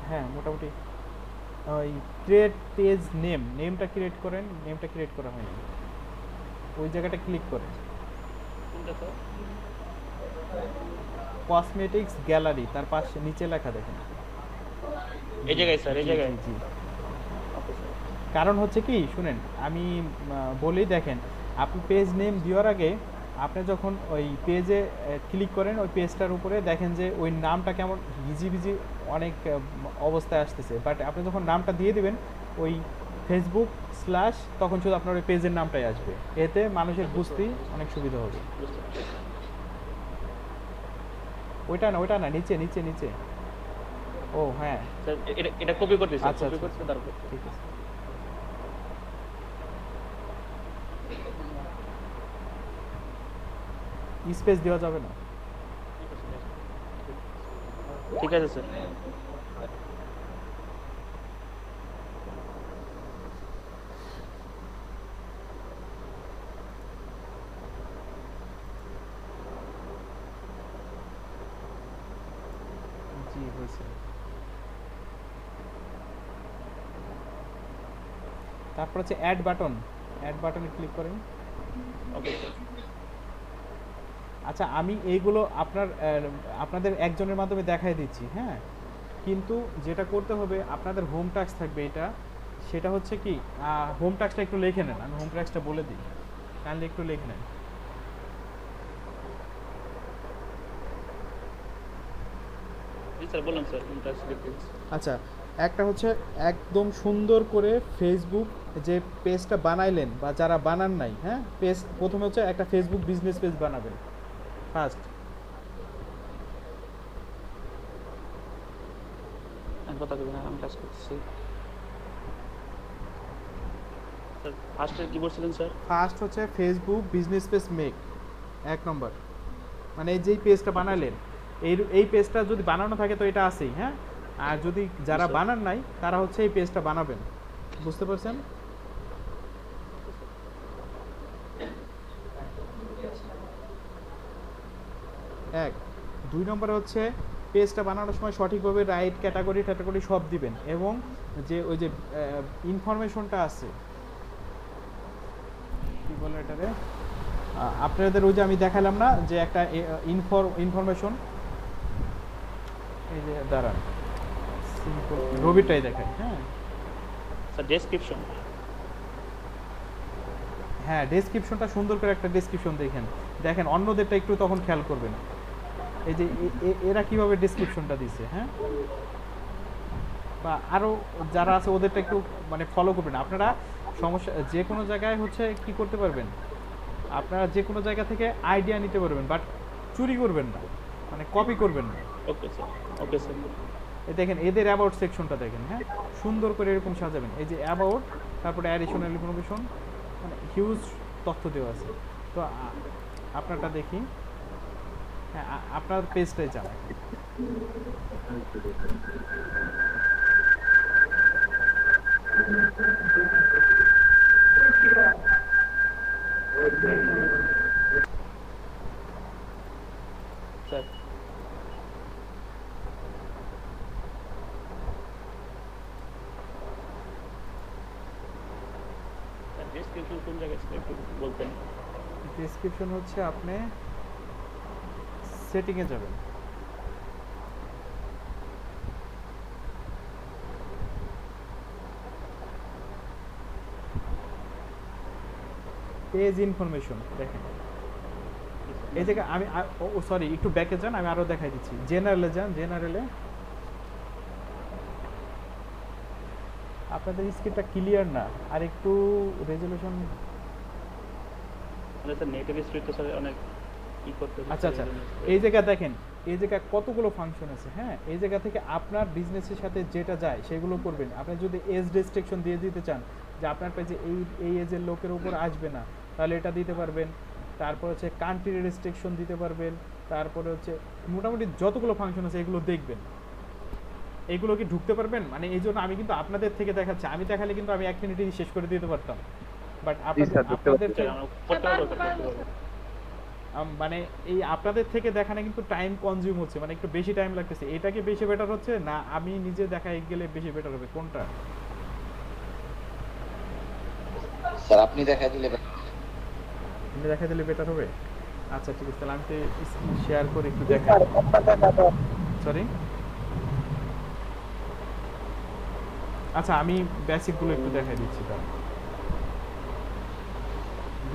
হ্যাঁ মোটামুটি ওই ক্রিয়েট পেজ নেমটা ক্রিয়েট করেন, নেমটা ক্রিয়েট করা হয়নি, ওই জায়গাটা ক্লিক করেন। কোনটা স্যার? কসমেটিক্স গ্যালারি, তার পাশে নিচে লেখা দেখেন। এই জায়গায় স্যার, এই জায়গায়। জি কারণ হচ্ছে কি শুনেন আমি বলি, দেখেন আপনি পেজ নেম দেওয়ার আগে আপনি যখন ওই পেজে ক্লিক করেন, ওই পেজটার উপরে দেখেন যে ওই নামটা কেমন হিজিবিজি অনেক অবস্থায় আসতেছে, বাট আপনি যখন নামটা দিয়ে দিবেন ওই ফেসবুক স্ল্যাশ, তখন শুধু আপনার ওই পেজের নামটাই আসবে, এতে মানুষের বুঝতেই অনেক সুবিধা হবে। ওইটা না নিচে নিচে নিচে। ও হ্যাঁ স্যার এটা কপি করতেছি। আচ্ছা কপি করতে তারপর ঠিক আছে। স্পেস দেওয়া যাবে না? ঠিক আছে স্যার। জি হয়েছে। তারপর হচ্ছে অ্যাড বাটনে ক্লিক করেন। Okay sir. আচ্ছা আমি এইগুলো আপনাদের একজনের মাধ্যমে দেখাই দিচ্ছি, হ্যাঁ, কিন্তু যেটা করতে হবে আপনাদের হোম টাস্ক থাকবে এটা, সেটা হচ্ছে কি হোম টাস্কটা একটু লিখে নেন, আমি হোম টাস্কটা বলে দিই, কাইন্ডলি একটু লিখে নেন। জি স্যার বলুন স্যার। আচ্ছা একটা হচ্ছে একদম সুন্দর করে ফেসবুক যে পেজটা বানাইলেন বা যারা বানান নাই, হ্যাঁ পেজ প্রথমে হচ্ছে একটা ফেসবুক বিজনেস পেজ বানাবেন ফার্স্ট। কথা বলবেন, আমি কাজ করতেছি স্যার। ফার্স্টে কি বলছিলেন স্যার? ফার্স্ট হচ্ছে ফেসবুক বিজনেস পেজ মেক, এক নম্বর, মানে এই যেই পেজটা বানালেন এই পেজটা যদি বানানো থাকে তো এটা আছেই, হ্যাঁ, আর যদি যারা বানান নাই তারা হচ্ছে এই পেজটা বানাবেন, বুঝতে পারছেন? এক, দুই নম্বরে হচ্ছে পেজটা বানানোর সময় সঠিকভাবে রাইট ক্যাটাগরি সব দিবেন, এবং যে ওই যে ইনফরমেশনটা আছে কি বলে এটারে, আপনাদের ওই যে আমি দেখালাম না যে একটা ইনফরমেশন, এই যে দাঁড়ান সিম্পল রবিটাই দেখাই, হ্যাঁ স্যার ডেসক্রিপশন। হ্যাঁ ডেসক্রিপশনটা সুন্দর করে একটা ডেসক্রিপশন দেখেন অন্যদেরটা একটু তখন খেয়াল করবেন, এই যে এরা কিভাবে ডেসক্রিপশনটা দিছে, হ্যাঁ, বা আরো যারা আছে ওদেরটা একটু মানে ফলো করবেন। আপনারা সমস্যা যে কোনো জায়গায় হচ্ছে কি করতে পারবেন, আপনারা যে কোনো জায়গা থেকে আইডিয়া নিতে পারবেন, বাট চুরি করবেন না, মানে কপি করবেন না। Okay sir. Okay sir. এই দেখেন এদের অ্যাবাউট সেকশনটা দেখেন, হ্যাঁ সুন্দর করে এরকম সাজাবেন, এই যে অ্যাবাউট, তারপরে অ্যাডিশনাল ইনফরমেশন, মানে হিউজ তথ্য দেওয়া আছে। তো আপনারটা দেখি, হ্যাঁ আপনার পেজটাই যান। স্যার ডেসক্রিপশন কোন জায়গায় স্যার একটু বলতেন? ডেসক্রিপশন হচ্ছে আপনি সেটিংয়ে যাবেন, পেজ ইনফরমেশন দেখেন, এই জায়গায় আমি সরি একটু ব্যাকে যান, আমি আরো দেখাই দিচ্ছি। জেনারেলে যান, জেনারেলে আপনাদের স্ক্রিনটা ক্লিয়ার না, আর একটু রেজলিউশন। স্যার নেটিভ স্পিড তো স্যার অনেক ই করতে হচ্ছে। আচ্ছা, এই জায়গা দেখেন, এই জায়গায় কতগুলো ফাংশন আছে। হ্যাঁ, এই জায়গা থেকে আপনার বিজনেসের সাথে যেটা যায় সেগুলো করবেন। আপনি যদি এজ রেস্ট্রিকশন দিয়ে দিতে চান যে আপনার পেজে এই এজের লোকের উপর আসবে না, তাহলে এটা দিতে পারবেন। তারপর হচ্ছে কান্ট্রি রেস্ট্রিকশন দিতে পারবেন। তারপরে হচ্ছে মোটামুটি যতগুলো ফাংশন আছে এগুলো দেখবেন। এগুলো কি ঢুকতে পারবেন? মানে এই জন্য আমি কিন্তু আপনাদের থেকে দেখাচ্ছি, আমি দেখালে কিন্তু আমি 1 মিনিটেই শেষ করে দিতে পারতাম, বাট মানে এই আপনাদের থেকে দেখানো কিন্তু টাইম কনজিউম হচ্ছে, মানে একটু বেশি টাইম লাগতেছে। এটা কি বেশি বেটার হচ্ছে না আমি নিজে দেখাই গেলে বেশি বেটার হবে, কোনটা? স্যার আপনি দেখাই দিলে বেটার হবে। আচ্ছা ঠিক আছে, তাহলে আমি স্ক্রিন শেয়ার করে একটু দেখাই। সরি, আচ্ছা আমি বেসিকগুলো একটু দেখাই দিচ্ছি।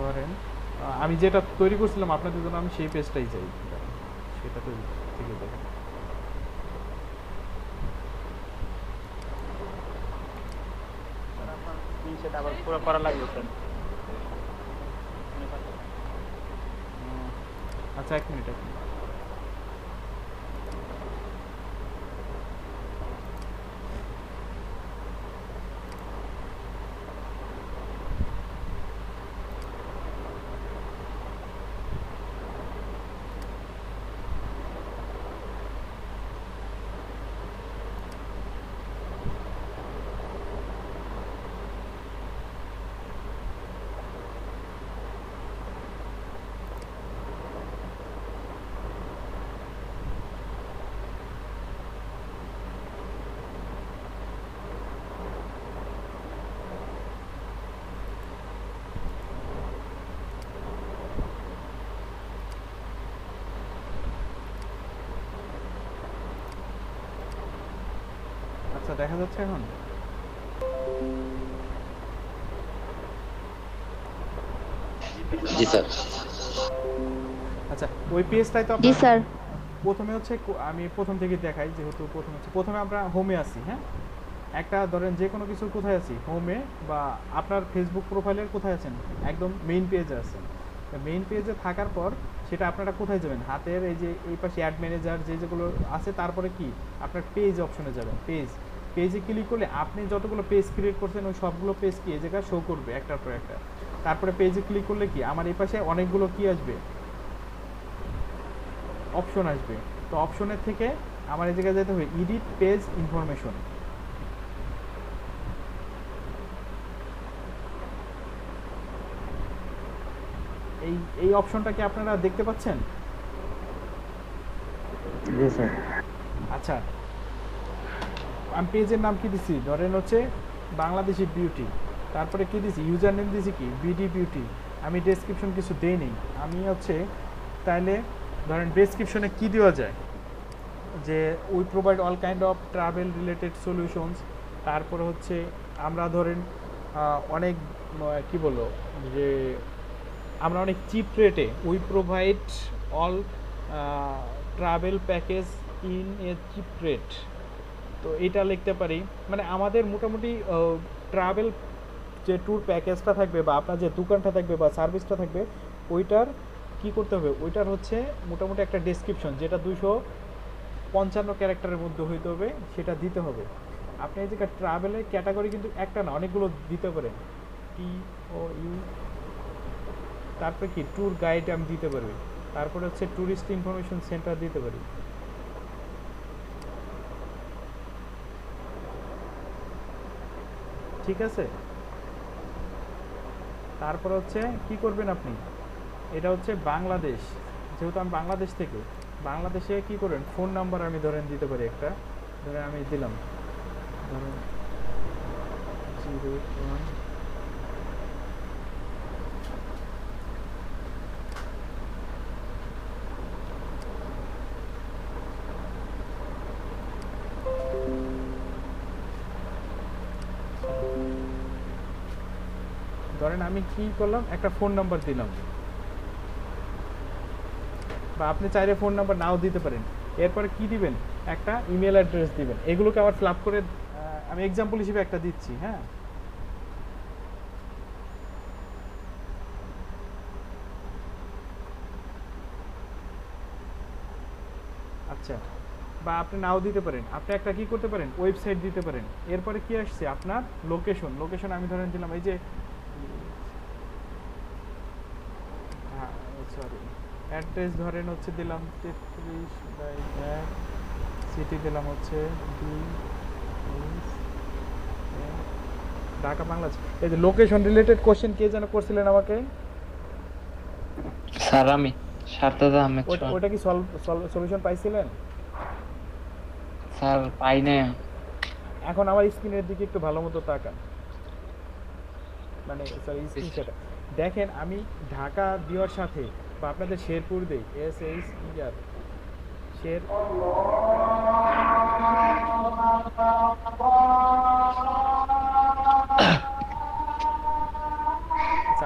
ধরেন আমি যেটা তৈরি করছিলাম আপনাদের জন্য, আমি সেই পেজটাই চাই, সেটা তো থেকে দেখেন। সেটা আবার পুরো করা লাগবে স্যার। আচ্ছা 1 মিনিট। আচ্ছা দেখা যাচ্ছে এখন? জি স্যার। আচ্ছা ওই পেজটাই তো জি স্যার। প্রথমে হচ্ছে আমি প্রথম থেকে দেখাই, যেহেতু প্রথমে আমরা হোমে আসি। হ্যাঁ, একটা ধরেন যে কোনো কিছু কোথায় আছি, হোমে, বা আপনার ফেসবুক প্রোফাইলের কোথায় আছেন, একদম মেইন পেজে আছেন। মেইন পেজে থাকার পর সেটা আপনারা কোথায় যাবেন, হাতের এই যে এই পাশে অ্যাড ম্যানেজার যেগুলো আছে, তারপরে কি আপনার পেজ অপশনে যাবেন। পেজে ক্লিক করলে আপনি যতগুলো পেজ ক্রিয়েট করছেন ওই সবগুলো পেজ কি এই জায়গায় শো করবে একটার পর একটা। তারপরে পেজে ক্লিক করলে কি আমার এই পাশে অনেকগুলো কি আসবে, অপশন আসবে। তো অপশনের থেকে আমার এই জায়গায় যেতে হবে এডিট পেজ ইনফরমেশন। এই অপশনটা কি আপনারা দেখতে পাচ্ছেন? জি স্যার। আচ্ছা আমি পেজের নাম কি দিছি, ধরেন হচ্ছে বাংলাদেশি বিউটি। তারপরে কি দিছি, ইউজার নেম দিছি কি বিডি বিউটি। আমি ডেসক্রিপশন কিছু দেই নেই। আমি হচ্ছে তাইলে ধরেন ডেসক্রিপশনে কি দেওয়া যায়, যে we provide all kind of travel related solutions. তারপরে হচ্ছে আমরা ধরেন অনেক কি বলবো, যে আমরা অনেক চিপ রেটে we provide all travel package in a chip rate. তো এটা লিখতে পারি, মানে আমাদের মোটামুটি ট্রাভেল যে ট্যুর প্যাকেজটা থাকবে বা আপনার যে দোকানটা থাকবে বা সার্ভিসটা থাকবে, ওইটার কি করতে হবে, ওইটার হচ্ছে মোটামুটি একটা ডেসক্রিপশন, যেটা 255 ক্যারেক্টারের মধ্যে হইতে হবে, সেটা দিতে হবে। আপনি এই যে ট্রাভেলের ক্যাটাগরি কিন্তু একটা না, অনেকগুলো দিতে পারেন। TOU, তারপরে কি ট্যুর গাইড আমি দিতে পারি। তারপরে হচ্ছে ট্যুরিস্ট ইনফরমেশন সেন্টার দিতে পারি। ঠিক আছে, তারপর হচ্ছে কি করবেন আপনি, এটা হচ্ছে বাংলাদেশ, যেহেতু আমি বাংলাদেশ থেকে, বাংলাদেশে কি করেন ফোন নাম্বার আমি ধরেন দিতে পারি একটা, ধরেন আমি দিলাম ধরেন 01 ধরেন আমি কি করলাম, একটা ফোন নাম্বার দিলাম, বা আপনি চাইলে ফোন নাম্বার নাও দিতে পারেন। এরপরে কি দিবেন, একটা ইমেল অ্যাড্রেস দিবেন। এগুলোকে আবার ফ্ল্যাপ করে আমি এক্সাম্পল হিসেবে একটা দিচ্ছি, হ্যাঁ। আচ্ছা, বা আপনি নাও দিতে পারেন, আপনি একটা কি করতে পারেন, ওয়েবসাইট দিতে পারেন। এরপরে কি আসছে আপনার লোকেশন আমি ধরেন দিলাম এই যে সরি অ্যাড্রেস ধরেন হচ্ছে দিলাম 33/1, সিটি দিলাম হচ্ছে ঢাকা বাংলাদেশ। এই যে লোকেশন রিলেটেড কোশ্চেন কে যেন করছিলেন আমাকে? স্যার আমি শারদাদ আহমেদ। ওটা কি সলিউশন পাইছিলেন? স্যার পাই না। এখন আমার স্ক্রিনের দিকে একটু ভালো মতো তাকান, মানে সরি স্ক্রিনশটে দেখেন। আমি ঢাকা দেওয়ার সাথে বা আপনাদের শেরপুর দেই SHER শের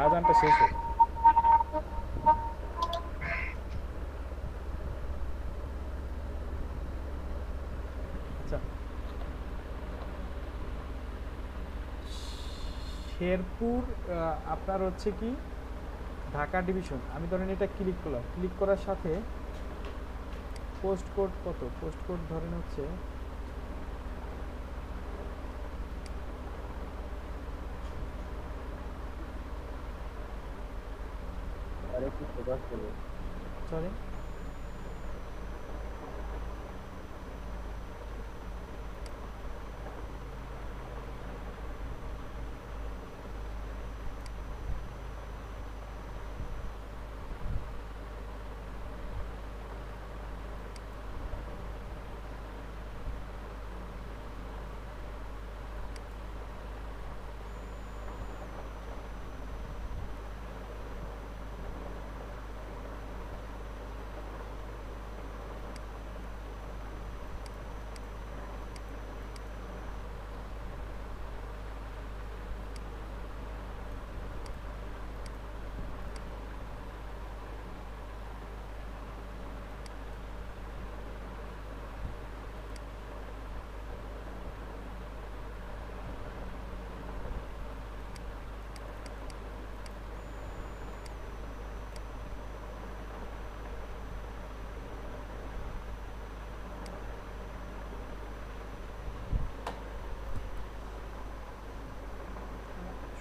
আজানটা শেষ হোক। আচ্ছা, শেরপুর আপনার হচ্ছে কি ঢাকা ডিভিশন। আমি ধরেন এটা ক্লিক করলাম, ক্লিক করার সাথে পোস্ট কোড কত, পোস্ট কোড ধরেন হচ্ছে সরি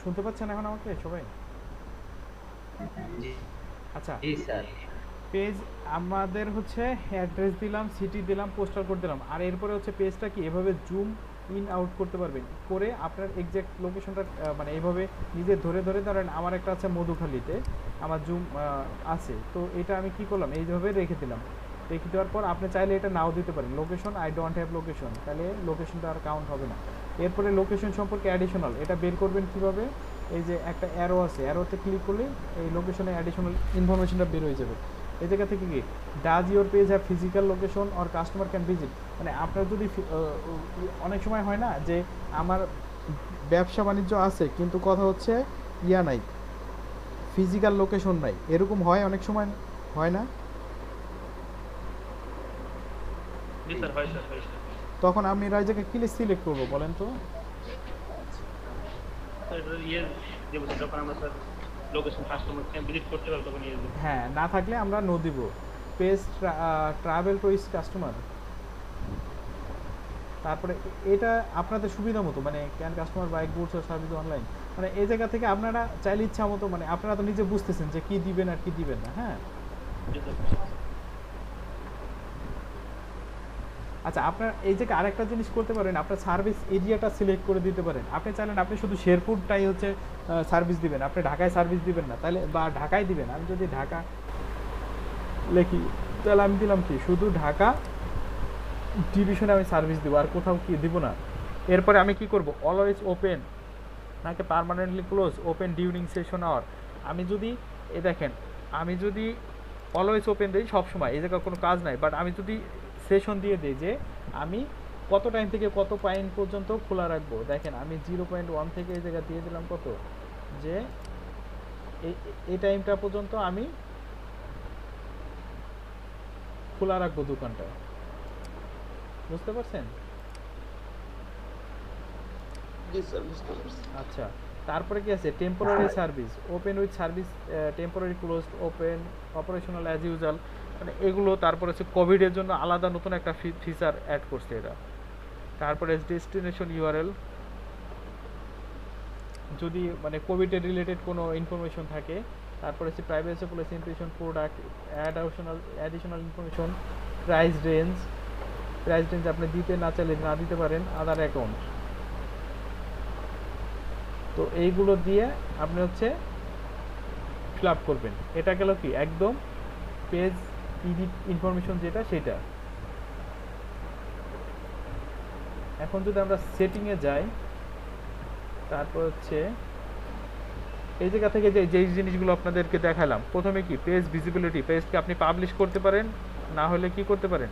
শুনতে পাচ্ছেন এখন আমাকে সবাই? আচ্ছা, জি স্যার। পেজ আমাদের হচ্ছে অ্যাড্রেস দিলাম, সিটি দিলাম, পোস্টাল কোড দিলাম, আর এরপরে হচ্ছে পেজটা কি এভাবে জুম ইন আউট করতে পারবেন করে আপনার এক্সাক্ট লোকেশনটা মানে এইভাবে নিজে ধরে ধরে ধরেন আমার একটা আছে মধুখালীতে আমার জুম আছে, তো এটা আমি কি করলাম এইভাবে রেখে দিলাম। রেখে দেওয়ার পর আপনি চাইলে এটা নাও দিতে পারেন, location I don't have location, তাহলে লোকেশনটা আর কাউন্ট হবে না। এরপরে লোকেশন সম্পর্কে অ্যাডিশনাল এটা বের করবেন কিভাবে, এই যে একটা অ্যারো আছে, অ্যারোতে ক্লিক করলে এই লোকেশনে অ্যাডিশনাল ইনফরমেশনটা বের হয়ে যাবে। এই জায়গা থেকে কি does your page have physical location or customer can visit, মানে আপনার যদি অনেক সময় হয় না যে আমার ব্যবসা বাণিজ্য আছে কিন্তু কথা হচ্ছে ইয়া নাই, ফিজিক্যাল লোকেশন নাই, এরকম হয় অনেক সময়, হয় না? তখন আমি এই জায়গায় কি সিলেক্ট করবো বলেন তো? হ্যাঁ, না থাকলে আমরা নো দিব, পেজ ট্রাভেল টুরিস্ট কাস্টমার। তারপরে এটা আপনাদের সুবিধা মতো, মানে can customer buy goods or service online, মানে এই জায়গা থেকে আপনারা চাইলে ইচ্ছা মতো, মানে আপনারা তো নিজে বুঝতেছেন যে কি দিবেন আর কি দিবেন না। হ্যাঁ, আচ্ছা, আপনার এই জায়গায় আরেকটা জিনিস করতে পারেন, আপনার সার্ভিস এরিয়াটা সিলেক্ট করে দিতে পারেন। আপনি চাইলেন আপনি শুধু শেরপুরটাই হচ্ছে সার্ভিস দিবেন, আপনি ঢাকায় সার্ভিস দিবেন না, তাহলে বা ঢাকায় দিবেন। আমি যদি ঢাকা লিখি তাহলে আমি দিলাম কি শুধু ঢাকা ডিভিশনে আমি সার্ভিস দিব, আর কোথাও কি দিব না। এরপরে আমি কি করব, অলওয়েজ ওপেন নাকি permanently close, open during session hour. আমি যদি দেখেন আমি যদি অলওয়েজ ওপেন দিই সবসময়, এই জায়গায় কোনো কাজ নাই, বাট আমি যদি সেশন দিয়ে দিই যে আমি কত টাইম থেকে কত পয়েন্ট পর্যন্ত খোলা রাখবো, দেখেন আমি 0.1 থেকে এই জায়গা দিয়ে দিলাম কত, যে এই টাইমটা পর্যন্ত আমি খোলা রাখবো দোকানটা, বুঝতে পারছেন? জি স্যার বুঝতে পারছি। আচ্ছা, তারপরে কি আছে temporary service, open with service, temporary closed, open, operational as usual, মানে এগুলো। তারপরে হচ্ছে কোভিডের জন্য আলাদা নতুন একটা ফিচার অ্যাড করছে এরা। তারপরে ডেস্টিনেশন ইউআরএল, যদি মানে কোভিডের রিলেটেড কোনো ইনফরমেশন থাকে। তারপরে হচ্ছে privacy policy, information, product, additional information, price range আপনি দিতে না চাইলে না দিতে পারেন, আদার অ্যাকাউন্ট। তো এইগুলো দিয়ে আপনি হচ্ছে ফিল আপ করবেন। এটা গেল কি একদম পেজ এডিট ইনফরমেশন যেটা সেটা। এখন যদি আমরা সেটিংয়ে যাই, তারপর হচ্ছে এই জায়গা থেকে যে জিনিসগুলো আপনাদেরকে দেখালাম, প্রথমে কি পেজ ভিজিবিলিটি, পেজকে আপনি পাবলিশ করতে পারেন, না হলে কি করতে পারেন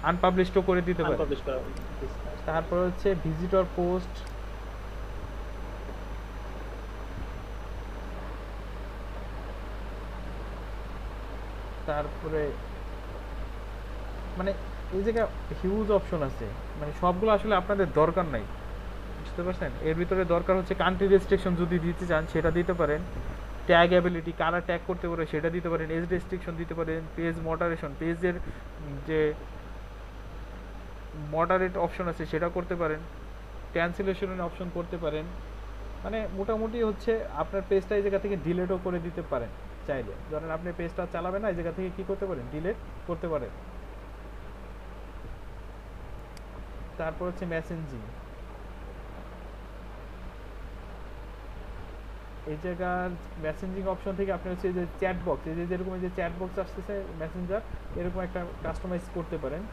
আনপাবলিশও করে দিতে পারেন। আনপাবলিশ করা হবে। তারপর হচ্ছে ভিজিটর পোস্ট, তারপরে মানে এই জায়গায় হিউজ অপশন আছে, মানে সবগুলো আসলে আপনাদের দরকার নাই, বুঝতে পারছেন। এর ভিতরে দরকার হচ্ছে কান্ট্রি রেস্ট্রিকশন যদি দিতে চান সেটা দিতে পারেন, ট্যাগ অ্যাবিলিটি কারা ট্যাগ করতে পারে সেটা দিতে পারেন, এজ রেস্ট্রিকশন দিতে পারেন, পেজ মডারেশন, পেজের যে মডারেট অপশন আছে সেটা করতে পারেন, ক্যান্সেলেশনের অপশন করতে পারেন। মানে মোটামুটি হচ্ছে আপনার পেজটা এই জায়গা থেকে ডিলেটও করে দিতে পারেন চাইলে। ধরেন আপনি পেজটা চালাবেন না, এই জায়গা থেকে কি করতে পারেন ডিলেট করতে পারেন। তারপর হচ্ছে মেসেঞ্জিং, এই জায়গার মেসেঞ্জিং অপশন থেকে আপনি হচ্ছে যে চ্যাট বক্স, এই যে যেরকম যে চ্যাট বক্স আসতেছে মেসেঞ্জার, এরকম একটা কাস্টমাইজ করতে পারেন।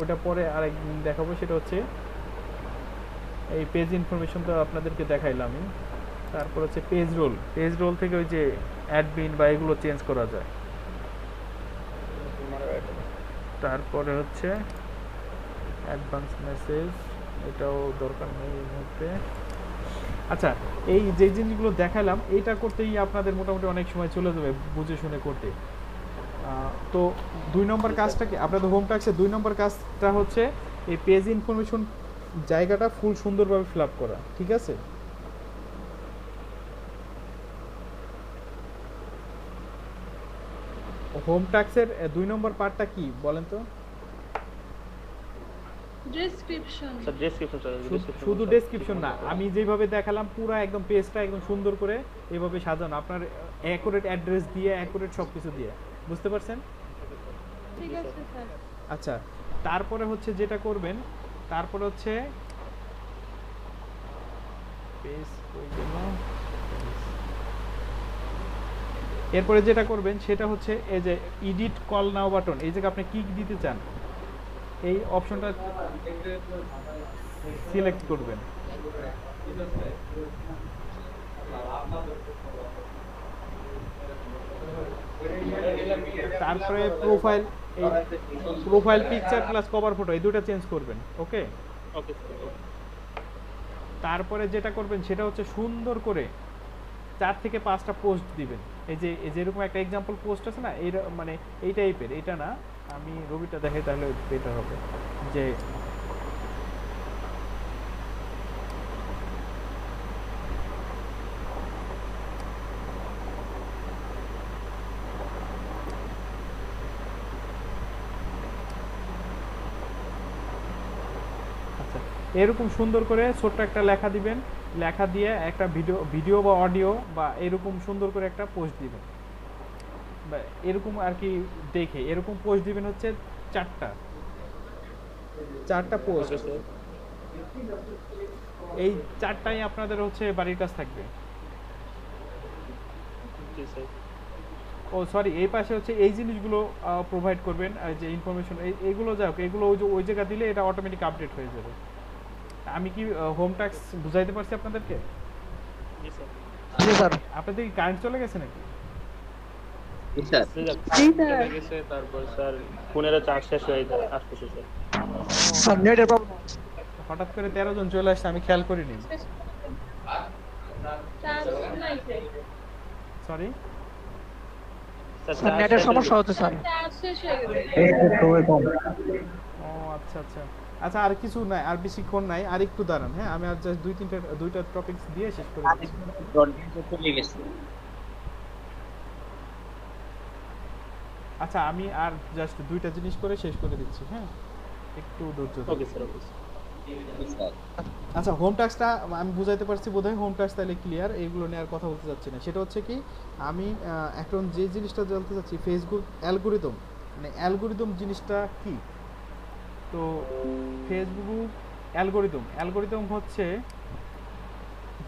ওটা পরে আরেকদিন দেখাবো। সেটা হচ্ছে এই পেজ ইনফরমেশন তো আপনাদেরকে দেখাইলাম আমি। তারপর হচ্ছে পেজ রোল থেকে ওই যে অ্যাডমিন বা এগুলো চেঞ্জ করা যায়। তারপরে হচ্ছে অ্যাডভান্স মেসেজ, এটাও দরকার নেই এই মুহূর্তে। আচ্ছা, এই যে জিনিসগুলো দেখালাম এইটা করতেই আপনাদের মোটামুটি অনেক সময় চলে যাবে বুঝে শুনে করতে। তো 2 নম্বর কাজটা কি আপনাদের হোম ট্যাক্সের 2 নম্বর কাজটা হচ্ছে এই পেজ ইনফরমেশন জায়গাটা ফুল সুন্দরভাবে ফিল আপ করা, ঠিক আছে। হোম ট্যাক্সের 2 নম্বর পার্টটা কি বলেন তো? ডেসক্রিপশন। স্যার ডেসক্রিপশন স্যার, শুধু ডেসক্রিপশন না, আমি যেভাবে দেখালাম পুরো একদম পেজটা একদম সুন্দর করে এভাবে সাজানো, আপনার অ্যাকুরেট অ্যাড্রেস দিয়ে অ্যাকুরেট সবকিছু দিয়ে, বুঝতে পারছেন? ঠিক আছে স্যার। আচ্ছা, তারপরে হচ্ছে যেটা করবেন, তারপরে হচ্ছে পেজ কই গেল, এরপরে যেটা করবেন সেটা হচ্ছে এই যে এডিট কল নাও বাটন, এই জায়গায় আপনি কি দিতে চান এই অপশনটা সিলেক্ট করবেন। তারপরে profile picture plus cover photo এই দুটো চেঞ্জ করবেন। ওকে ওকে। তারপরে যেটা করবেন সেটা হচ্ছে সুন্দর করে 4 থেকে 5টা পোস্ট দিবেন। এই যে যেরকম একটা এক্সাম্পল পোস্ট আছে না, এই মানে এই টাইপের, এটা না আমি রবিটা দেখাই তাহলে বেটার হবে। যে এরকম সুন্দর করে ছোট্ট একটা লেখা দিবেন, লেখা দিয়ে একটা ভিডিও বা অডিও বা এরকম সুন্দর করে একটা পোস্ট দিবেন, বা এরকম আর কি দেখে এরকম পোস্ট দিবেন হচ্ছে 4টা পোস্ট। এই 4টাই আপনাদের হচ্ছে বাড়ির কাজ থাকবে। ও সরি, এই পাশে হচ্ছে এই জিনিসগুলো প্রোভাইড করবেন, যে ইনফরমেশন এইগুলো যাক, এগুলো ওই জায়গা দিলে এটা অটোমেটিক আপডেট হয়ে যাবে। আমি কি হোম ট্যাক্স বুঝাইতে পারছি আপনাদেরকে? জি স্যার। আপনাদের কি কারেন্ট চলে গেছে নাকি? জি স্যার। জি স্যার। গেছে, তারপর স্যার ফোনের চার্জ শেষ হয়ে আসতেছে স্যার। স্যার নেটের প্রবলেম। হঠাৎ করে 13 জন চলে আসছে, আমি খেয়াল করিনি। সরি স্যার নেটের সমস্যা হচ্ছে স্যার। চার্জ শেষ হয়ে গেছে। ও আচ্ছা আচ্ছা আচ্ছা, আর কিছু নাই, আর বেশিক্ষণ নাই, আর একটু দাঁড়ান। হ্যাঁ, আমি আর জাস্ট দুইটা টপিকস দিয়ে শেষ করে দিচ্ছি। চলে গেছে। আচ্ছা, আমি আর জাস্ট দুইটা জিনিস করে শেষ করে দিচ্ছি। হ্যাঁ, একটু ধৈর্য ধরুন। ওকে স্যার, ওকে স্যার আচ্ছা, হোম টাস্কটা আমি বুঝাইতে পারছি বোধহয়। হোম টাস্ক তাহলে ক্লিয়ার, এইগুলো নিয়ে আর কথা বলতে চাচ্ছি না। সেটা হচ্ছে কি, আমি এখন যে জিনিসটা জানতে চাচ্ছি, ফেসবুক অ্যালগোরিদম, মানে অ্যালগোরিদম জিনিসটা কি। তো ফেসবুক অ্যালগোরিদম হচ্ছে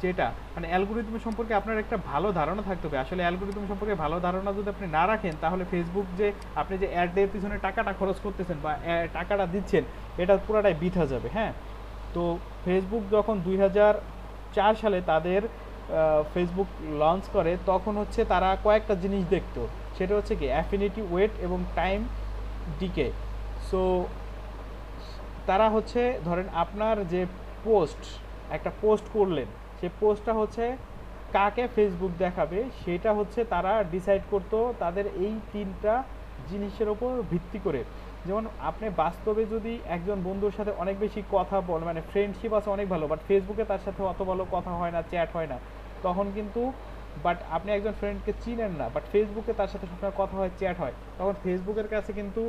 যেটা, মানে অ্যালগোরিদম সম্পর্কে আপনার একটা ভালো ধারণা থাকতে হবে। আসলে অ্যালগোরিদম সম্পর্কে ভালো ধারণা যদি আপনি না রাখেন, তাহলে ফেসবুক যে আপনি যে অ্যাডের পিছনে টাকাটা খরচ করতেছেন বা টাকাটা দিচ্ছেন, এটা পুরাটাই বৃথা যাবে। হ্যাঁ, তো ফেসবুক যখন 2004 সালে তাদের ফেসবুক লঞ্চ করে, তখন হচ্ছে তারা কয়েকটা জিনিস দেখতো। সেটা হচ্ছে কি অ্যাফিনিটি ওয়েট এবং টাইম ডিকে। সো তারা হচ্ছে ধরেন আপনার যে একটা পোস্ট করলেন, সেই পোস্টটা হচ্ছে কাকে ফেসবুক দেখাবে, সেটা হচ্ছে তারা ডিসাইড করতো তাদের এই 3টা জিনিসের ওপর ভিত্তি করে। যেমন আপনি বাস্তবে যদি একজন বন্ধুর সাথে অনেক বেশি কথা বলেন, মানে ফ্রেন্ডশিপ আছে অনেক ভালো, বাট ফেসবুকে তার সাথে অত ভালো কথা হয় না, চ্যাট হয় না, তখন কিন্তু বাট আপনি একজন ফ্রেন্ডকে চিনেন না, বাট ফেসবুকে তার সাথে সবসময় কথা হয়, চ্যাট হয়, তখন ফেসবুকের কাছে কিন্তু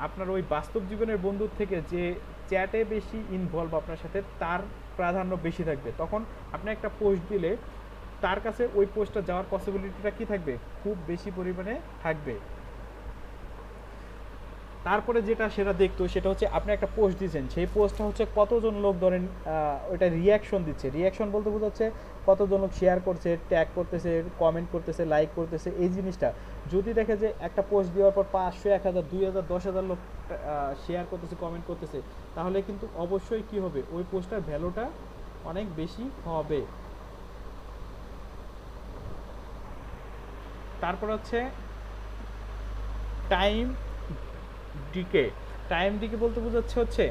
আপনার ওই বাস্তব জীবনের বন্ধুর থেকে যে চ্যাটে বেশি ইনভলভ আপনার সাথে, তার প্রাধান্য বেশি থাকবে। তখন আপনি একটা পোস্ট দিলে তার কাছে ওই পোস্টটা যাওয়ার পসিবিলিটিটা কি থাকবে, খুব বেশি পরিমাণে থাকবে। তারপরে যেটা সেটা দেখতো, সেটা হচ্ছে আপনি একটা পোস্ট দিয়েছেন, সেই পোস্টটা হচ্ছে কতজন লোক ধরেন ওইটা রিয়াকশন দিচ্ছে। রিয়াকশন বলতে বোঝাচ্ছে কতজন লোক শেয়ার করছে, ট্যাগ করতেছে, কমেন্ট করতেছে, লাইক করতেছে, এই জিনিসটা। যদি দেখে যে একটা পোস্ট দেওয়ার পর 500, 1000, 2000, 10,000 লোক শেয়ার করতেছে, কমেন্ট করতেছে, তাহলে কিন্তু অবশ্যই কি হবে, ওই পোস্টটার ভ্যালুটা অনেক বেশি হবে। তারপর হচ্ছে টাইম ডিকে বলতে বোঝাচ্ছে হচ্ছে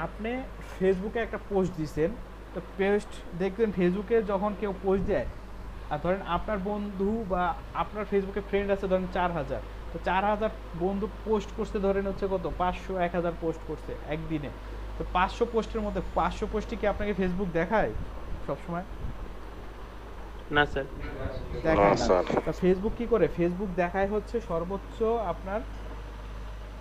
আপনি ফেসবুকে একটা পোস্ট দিয়েছেন, তো পোস্ট দেখবেন ফেসবুকে যখন কেউ পোস্ট দেয়, আর ধরেন আপনার বন্ধু বা আপনার ফেসবুকে ফ্রেন্ড আছে ধরেন 4000, তো 4000 বন্ধু পোস্ট করতে ধরেন হচ্ছে কত, 500, 1000 পোস্ট করছে একদিনে। তো 500 পোস্টের মধ্যে 500 পোস্টই কি আপনাকে ফেসবুক দেখায় সবসময়? না স্যার, দেখায় না। তা ফেসবুক কি করে, ফেসবুক দেখায় হচ্ছে সর্বোচ্চ আপনার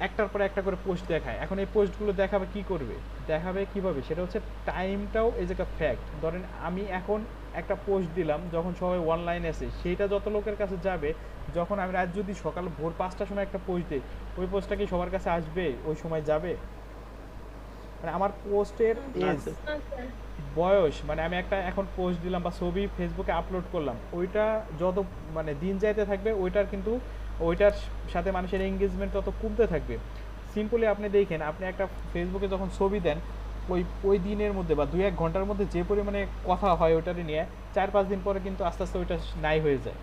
একটার পর একটা করে পোস্ট দেখায়। এখন এই পোস্টগুলো দেখাবে কি করবে, দেখাবে কিভাবে, সেটা হচ্ছে টাইমটাও এই যে ফ্যাক্ট। ধরেন আমি এখন একটা পোস্ট দিলাম, যখন সবাই অনলাইনে আছে, সেইটা যত লোকের কাছে যাবে, যখন আমি রাত যদি সকাল ভোর 5টার সময় একটা পোস্ট দিই, ওই পোস্টটা কি সবার কাছে আসবে, ওই সময় যাবে? মানে আমার পোস্টের এজ, বয়স, মানে আমি একটা এখন পোস্ট দিলাম বা ছবি ফেসবুকে আপলোড করলাম, ওইটা যত মানে দিন যাইতে থাকবে, ওইটার কিন্তু ওইটার সাথে মানুষের এঙ্গেজমেন্ট তত কমতে থাকবে। সিম্পলি আপনি দেখেন, আপনি একটা ফেসবুকে যখন ছবি দেন, ওই দিনের মধ্যে বা 2-1 ঘন্টার মধ্যে যে পরিমাণে কথা হয় ওইটারে নিয়ে, 4-5 দিন পরে কিন্তু আস্তে আস্তে ওইটা নাই হয়ে যায়।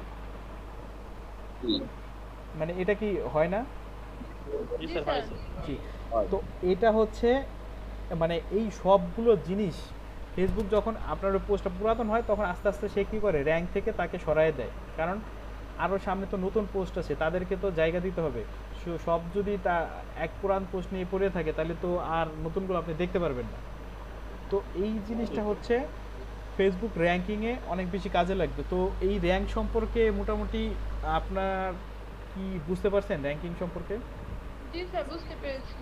মানে এটা কি হয় না? জি। তো এটা হচ্ছে মানে এই সবগুলো জিনিস ফেসবুক যখন আপনার ওই পোস্টটা পুরাতন হয়, তখন আস্তে আস্তে সে কী করে, র্যাঙ্ক থেকে তাকে সরায় দেয়। কারণ আরও সামনে তো নতুন পোস্ট আছে, তাদেরকে তো জায়গা দিতে হবে। সব যদি তা এক পুরান পোস্ট নিয়ে পড়ে থাকে, তাহলে তো আর নতুনগুলো আপনি দেখতে পারবেন না। তো এই জিনিসটা হচ্ছে ফেসবুক র্যাঙ্কিংয়ে অনেক বেশি কাজে লাগবে। তো এই র্যাঙ্ক সম্পর্কে মোটামুটি আপনার কি বুঝতে পারছেন, র্যাঙ্কিং সম্পর্কে? জি স্যার, বুঝতে পেরেছি।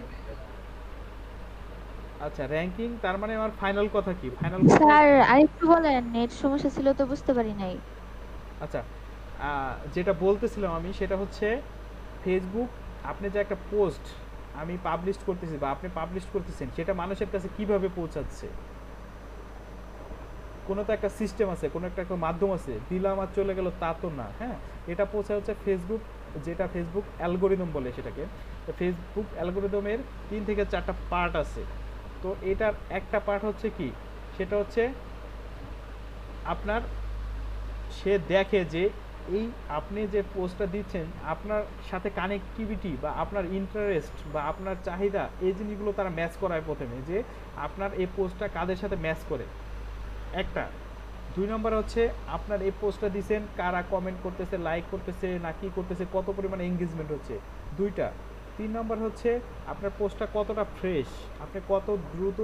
আচ্ছা, র্যাঙ্কিং তার মানে আমার ফাইনাল কথা কি, ফাইনাল স্যার আরেকটু বলেন, নেট সমস্যা ছিল তো বুঝতে পারি নাই। আচ্ছা, যেটা বলতেছিলাম আমি, সেটা হচ্ছে ফেসবুক আপনি যে একটা পোস্ট আমি পাবলিশ করতেছি বা আপনি পাবলিশ করতেছেন, সেটা মানুষের কাছে কিভাবে পৌঁছাচ্ছে। কোনো তো একটা সিস্টেম আছে, কোনো একটা মাধ্যম আছে, দিলাম আর চলে গেল তা তো না। হ্যাঁ, এটা পৌঁছায় হচ্ছে ফেসবুক, যেটা ফেসবুক অ্যালগোরিদম বলে সেটাকে। তো ফেসবুক অ্যালগোরিদমের 3 থেকে 4টা পার্ট আছে। তো এটার একটা পার্ট হচ্ছে কি, সেটা হচ্ছে আপনার সে দেখে যে এই আপনি যে পোস্টটা দিচ্ছেন, আপনার সাথে কানেক্টিভিটি বা আপনার ইন্টারেস্ট বা আপনার চাহিদা, এই জিনিসগুলো তারা ম্যাচ করায় প্রথমে, যে আপনার এই পোস্টটা কাদের সাথে ম্যাচ করে, একটা। 2 নম্বর হচ্ছে আপনার এই পোস্টটা দিচ্ছেন, কারা কমেন্ট করতেছে, লাইক করতেছে না কি করতেছে, কত পরিমাণে এঙ্গেজমেন্ট হচ্ছে, 2টা। 3 নম্বর হচ্ছে আপনার পোস্টটা কতটা ফ্রেশ, আপনি কত দ্রুত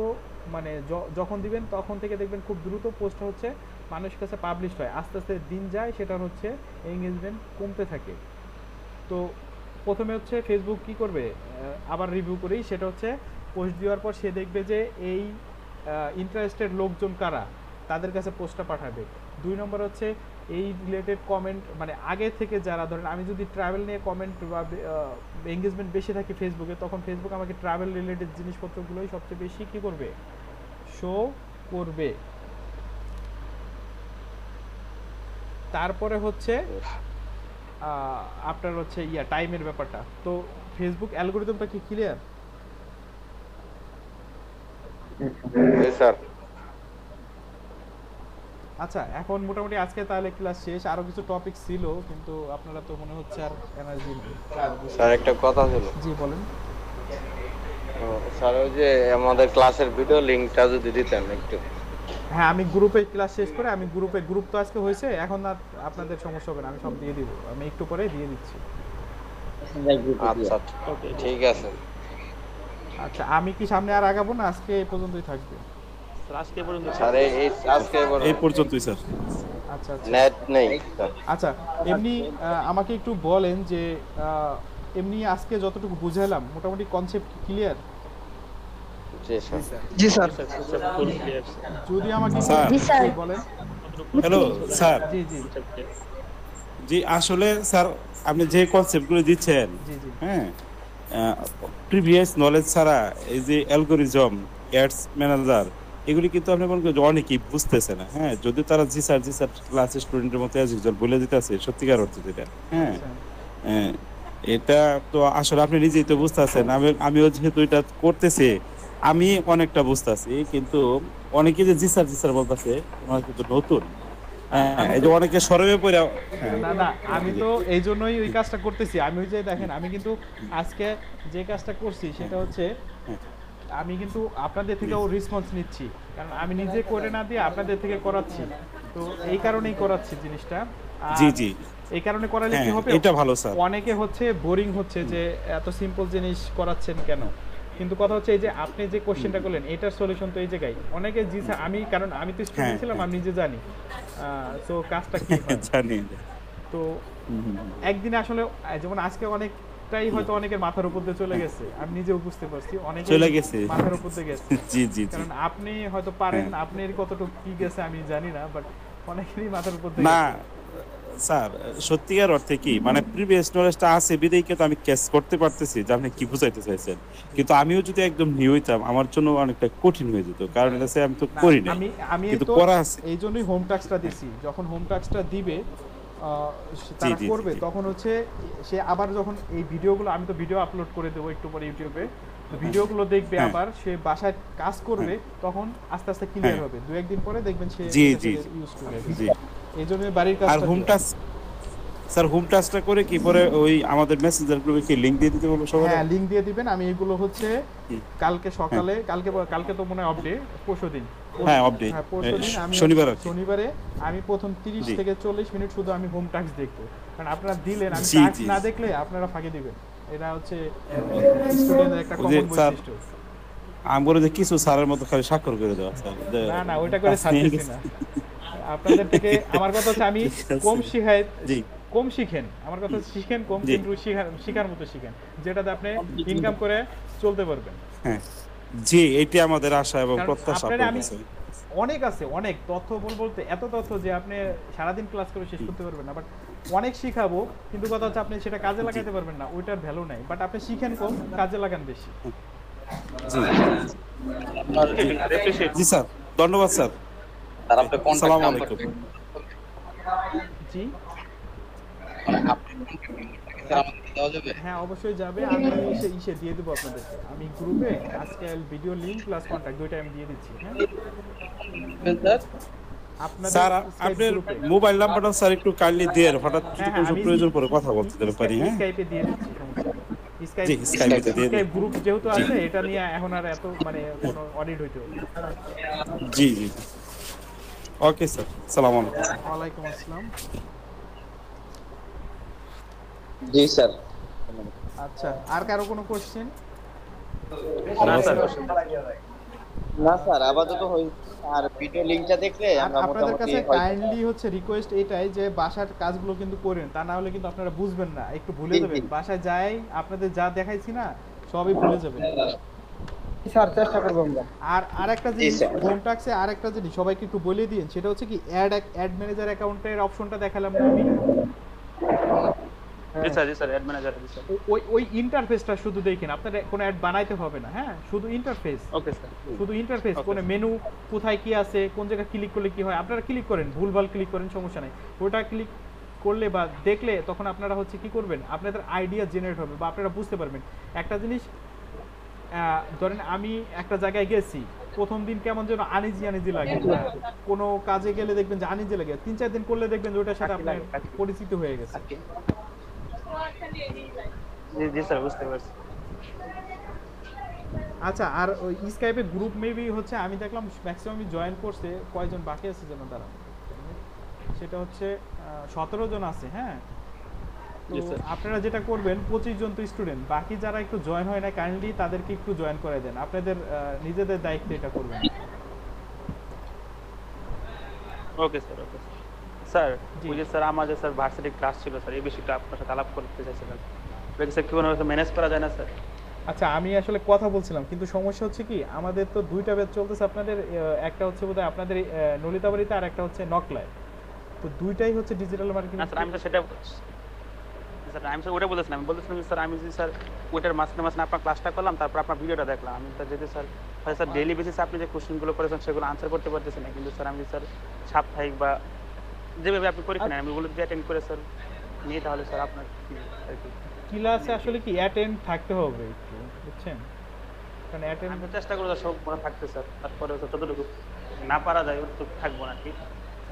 মানে যখন দিবেন তখন থেকে দেখবেন খুব দ্রুত পোস্টটা হচ্ছে মানুষের কাছে পাবলিশ হয়, আস্তে আস্তে দিন যায়, সেটা হচ্ছে এঙ্গেজমেন্ট কমতে থাকে। তো প্রথমে হচ্ছে ফেসবুক কি করবে, আবার রিভিউ করেই, সেটা হচ্ছে পোস্ট দেওয়ার পর সে দেখবে যে এই ইন্টারেস্টেড লোকজন কারা, তাদের কাছে পোস্টটা পাঠাবে। 2 নম্বর হচ্ছে এই রিলেটেড কমেন্ট, মানে আগে থেকে যারা, ধরেন আমি যদি ট্রাভেল নিয়ে কমেন্ট বা এঙ্গেজমেন্ট বেশি থাকে ফেসবুকে, তখন ফেসবুক আমাকে ট্রাভেল রিলেটেড জিনিসপত্রগুলোই সবচেয়ে বেশি কী করবে, শো করবে। তারপরে হচ্ছে আপনার হচ্ছে টাইমের ব্যাপারটা। তো ফেসবুক অ্যালগরিদমটা কি ক্লিয়ার? স্যার আচ্ছা, এখন মোটামুটি আজকে তাহলে ক্লাস শেষ। আরো কিছু টপিক ছিল কিন্তু আপনারা তো মনে হচ্ছে আর এনার্জি নেই। স্যার একটা কথা ছিল। জি বলেন। স্যার ওই যে আমাদের ক্লাসের ভিডিও লিংকটা যদি দিতেন একটু। হ্যাঁ, আমি গ্রুপে ক্লাস শেষ করে আমি গ্রুপ তো আজকে হয়েছে, এখন আর আপনাদের সমস্যা হবে না, আমি সব দিয়ে দিব, আমি একটু পরে দিয়ে দিচ্ছি। আচ্ছা ঠিক আছে। আচ্ছা, আমি কি সামনে আর আগাবো না, আজকে এই পর্যন্তই থাকবে? আজকে পর্যন্ত স্যার এই পর্যন্তই স্যার। আচ্ছা আচ্ছা, নেট নেই। আচ্ছা এমনি আমাকে একটু বলেন যে এমনি আজকে যতটুকু বুঝাইলাম মোটামুটি কনসেপ্ট ক্লিয়ার? জি স্যার। যদি আমাকে বলেন। Hello sir. জি জি জি, আসলে স্যার আপনি যে কনসেপ্টগুলো দিচ্ছেন, হ্যাঁ, প্রিভিয়াস নলেজ ছাড়া এই যে অ্যালগরিদম, অ্যাডস ম্যানেজার, এগুলি কিন্তু আপনি মনে করেন অনেকেই বুঝতেছে না। হ্যাঁ, যদি তারা জি স্যার ক্লাসের স্টুডেন্টের মতো অ্যাজ ইউজুয়াল বলে দিতেছে সত্যিকার অর্থে যেটা, হ্যাঁ, এটা তো আসলে আপনি নিজেই তো বুঝতেছেন। আমিও যেহেতু এটা করতেছি, আমি অনেকটা বুঝতেছি, কিন্তু অনেকে যে জি স্যার বলতেছে ওনারা কিন্তু নতুন, এই যে অনেকে সরবে পড়ে। না, আমি তো এই জন্যই ওই কাজটা করতেছি। আমি ওই যে দেখেন, আমি কিন্তু আজকে যে কাজটা করছি সেটা হচ্ছে আমি কিন্তু আপনাদের থেকেও রেসপন্স নিচ্ছি, কারণ আমি নিজে করে না দিয়ে আপনাদের থেকে করাচ্ছি। তো এই কারণেই করাচ্ছি জিনিসটা। জি জি, এই কারণে করালে কি হবে, এটা ভালো স্যার। অনেকে হচ্ছে বোরিং হচ্ছে যে এত সিম্পল জিনিস করাচ্ছেন কেন, কিন্তু কথা হচ্ছে এই যে আপনি যে কোশ্চেনটা করলেন এটার সলিউশন তো এই জায়গায় অনেকে জি স্যার, আমি কারণ আমি তো স্টুডেন্ট ছিলাম, আমি নিজে জানি সো কাজটা কি হয় জানি। তো একদিনে আসলে যেমন আজকে অনেকটাই হয়তো অনেকের মাথার উপর দিয়ে চলে গেছে, আমি নিজেও বুঝতে পারছি, অনেকে চলে গেছে মাথার উপর দিয়ে গেছে। জি জি, কারণ আপনি হয়তো পারেন, আপনার কতটুকু কি গেছে আমি জানি না, বাট অনেকেরই মাথার উপর দিয়ে না স্যার, সত্যিকার অর্থে কি মানে প্রিভিয়াস নলেজটা আছে বিদেই কিন্তু আমি ক্যাচ করতে পারতেছি যে আপনি কি বুঝাইতে চাইছেন, কিন্তু আমিও যদি একদম নিউ হইতাম আমার জন্য অনেকটা কঠিন হয়ে যেত, কারণ এটা আমি তো করি না, আমি কিন্তু তো করা আছে। এই জন্যই হোম টাস্কটা দিছি। যখন হোম টাস্কটা দিবে তারা করবে, তখন হচ্ছে সে আবার যখন এই ভিডিওগুলো, আমি তো ভিডিও আপলোড করে দেবো একটু পরে ইউটিউবে, ভিডিওগুলো দেখবে, আবার সে বাসায় কাজ করবে, তখন আস্তে আস্তে ক্লিয়ার হবে। 2-1 দিন পরে দেখবেন সে ইউজ করে। জি, এই জন্য বাড়ির কাজ। আর হোম টাস্ক স্যার, হোম টাস্কটা করে কি পরে ওই আমাদের মেসেঞ্জার গ্রুপে কি লিংক দিয়ে দিতে বলবো সবাই? হ্যাঁ, লিংক দিয়ে দিবেন। আমি এগুলো হচ্ছে কালকে সকালে, কালকে তো মনে হয় অফ ডে, পরশুদিন, হ্যাঁ অফ ডে, শনিবারে আমি প্রথম 30 থেকে 40 মিনিট শুধু আমি হোম টাস্ক দেখবো, কারণ আপনারা দিলেন, আমি টাস্ক না দেখলে আপনারা ফাঁকি দিবেন। এটা হচ্ছে স্টুডেন্টের একটা কমন বৈশিষ্ট্য। আমি বলে যে কিছু স্যারের মতো খালি স্বাক্ষর করে দেওয়া স্যার, না ওইটা করে ছাড়তেছি না আপনাদের থেকে। আমার কথা হচ্ছে আমি কম শিখাই, কম শিখেন, আমার কথা শিখেন কম, কিন্তু শিখার মতো শিখেন, যেটাতে আপনি ইনকাম করে চলতে পারবেন। হ্যাঁ জি, এটি আমাদের আশা এবং প্রত্যাশা। অনেক আছে, অনেক তথ্য বলতে এত তথ্য যে আপনি সারাদিন ক্লাস করে শেষ করতে পারবেন না, বাট অনেক শিখাবো, কিন্তু কথা হচ্ছে আপনি সেটা কাজে লাগাইতে পারবেন না, ওইটার ভ্যালু নাই। বাট আপনি শিখেন কম, কাজে লাগান বেশি। জি স্যার, ধন্যবাদ স্যার। আসসালামু আলাইকুম। জি হ্যাঁ, অবশ্যই যাবে। আমি ইসে দিয়ে দেবো আপনাদেরকে, আমি গ্রুপে আজকে ভিডিও লিংক প্লাস কন্টাক্ট দুইটা আমি দিয়ে দিচ্ছি। হ্যাঁ স্যার, আপনার মোবাইল নাম্বারটা স্যার একটু কাইন্ডলি দেন, হঠাৎ যদি কোনো প্রয়োজন পড়ে কথা বলতে দিতে পারি। হ্যাঁ, স্কাইপে দিয়ে দিচ্ছি, স্কাইপ গ্রুপ যেহেতু আছে, এটা নিয়ে এখন আর এত মানে কোনো অডিট হইতে হবে। জি জি, ওকে স্যার, আসসালামু আলাইকুম। ওয়ালাইকুম আসসালাম। জি স্যার। আচ্ছা, আর কারো কোনো কোশ্চেন? না স্যার না স্যার আপাতত হয়েছে। আর ভিডিও লিংকটা দেখলে আমরা আপনাদের মোটামুটি কাছে কাইন্ডলি হচ্ছে রিকোয়েস্ট এটাই যে বাসার কাজগুলো কিন্তু করেন, তা না হলে কিন্তু আপনারা বুঝবেন না, একটু ভুলে যাবেন। বাসায় যাই আপনাদের যা দেখাইছি না সবই ভুলে যাবেন। স্যার চেষ্টা করব আমরা। আর আরেকটা জিনিস হোম টাস্কে আরেকটা জিনিস সবাইকে একটু বলে দিন, সেটা হচ্ছে কি অ্যাড ম্যানেজার অ্যাকাউন্টের অপশনটা দেখালাম না আমি। জি স্যার অ্যাড ম্যানেজার জি স্যার। ওই ইন্টারফেসটা শুধু দেখেন, আপনাদের কোনো অ্যাড বানাইতে হবে না। হ্যাঁ, শুধু ইন্টারফেস। Okay sir. শুধু ইন্টারফেস, কোন মেনু কোথায় কি আছে, কোন জায়গায় ক্লিক করলে কি হয়, আপনারা ক্লিক করেন, ভুলভাল ক্লিক করেন সমস্যা নাই। ওটা ক্লিক করলে বা দেখলে তখন আপনারা হচ্ছে কি করবেন, আপনাদের আইডিয়া জেনারেট হবে বা আপনারা বুঝতে পারবেন। একটা জিনিস ধরেন আমি একটা জায়গায় গেছি, প্রথম দিন কেমন যেন আনিজি লাগে, কোনো কাজে গেলে দেখবেন যে আনিজি লাগে, 3-4 দিন করলে দেখবেন যে ওটার সাথে আপনার পরিচিত হয়ে গেছে। জি স্যার বুঝতে পারছি। আচ্ছা, আর ওই স্কাইপে গ্রুপ মেবি হচ্ছে আমি দেখলাম ম্যাক্সিমাম জয়েন করছে, কয়জন বাকি আছে যেন তারা, সেটা হচ্ছে 17 জন আছে। হ্যাঁ, তো আপনারা যেটা করবেন 25 জন তো স্টুডেন্ট, বাকি যারা একটু জয়েন হয় না কাইন্ডলি তাদেরকে একটু জয়েন করে দেন, আপনাদের নিজেদের দায়িত্বে এটা করবেন। Okay sir okay sir. ওই যে স্যার আমাদের স্যার ভার্সিটি ক্লাস ছিল স্যার, এই বিষয়টা আপনার সাথে আলাপ করতে চাইছিলাম, এটা স্যার কিভাবে ম্যানেজ করা যায় না স্যার? আচ্ছা, আমি আসলে কথা বলছিলাম, কিন্তু সমস্যা হচ্ছে কি আমাদের তো দুইটা ব্যাচ চলতেছে আপনাদের, একটা হচ্ছে বোধহয় আপনাদের নলিতাবাড়িতে আর একটা হচ্ছে নকলায়, তো দুইটাই হচ্ছে ডিজিটাল মার্কেটিং। না স্যার আমি তো সেটা স্যার আমি স্যার ওটা বলেছিলাম, আমি বলেছিলাম স্যার আমি যদি স্যার ওইটার মাঝখানে আপনার ক্লাসটা করলাম, তারপর আপনার ভিডিওটা দেখলাম, আমি স্যার যদি স্যার স্যার ডেইলি বেসিসে আপনি যে কোশ্চেনগুলো করেছেন সেগুলো আনসার করতে পারতেছি না, কিন্তু স্যার আমি স্যার সাপ্তাহিক বা যেভাবে আপনি পরীক্ষা নেন আমি ওগুলো যদি অ্যাটেন্ড করে স্যার নিয়ে, তাহলে স্যার আপনার আর কি ক্লাসে আসলে কি অ্যাটেন্ড থাকতে হবে একটু, বুঝছেন? কারণ অ্যাটেন্ড আমি চেষ্টা করব সব মনে থাকতে স্যার, তারপরে যতটুকু না পারা যায় ওর তো থাকবো না ঠিক।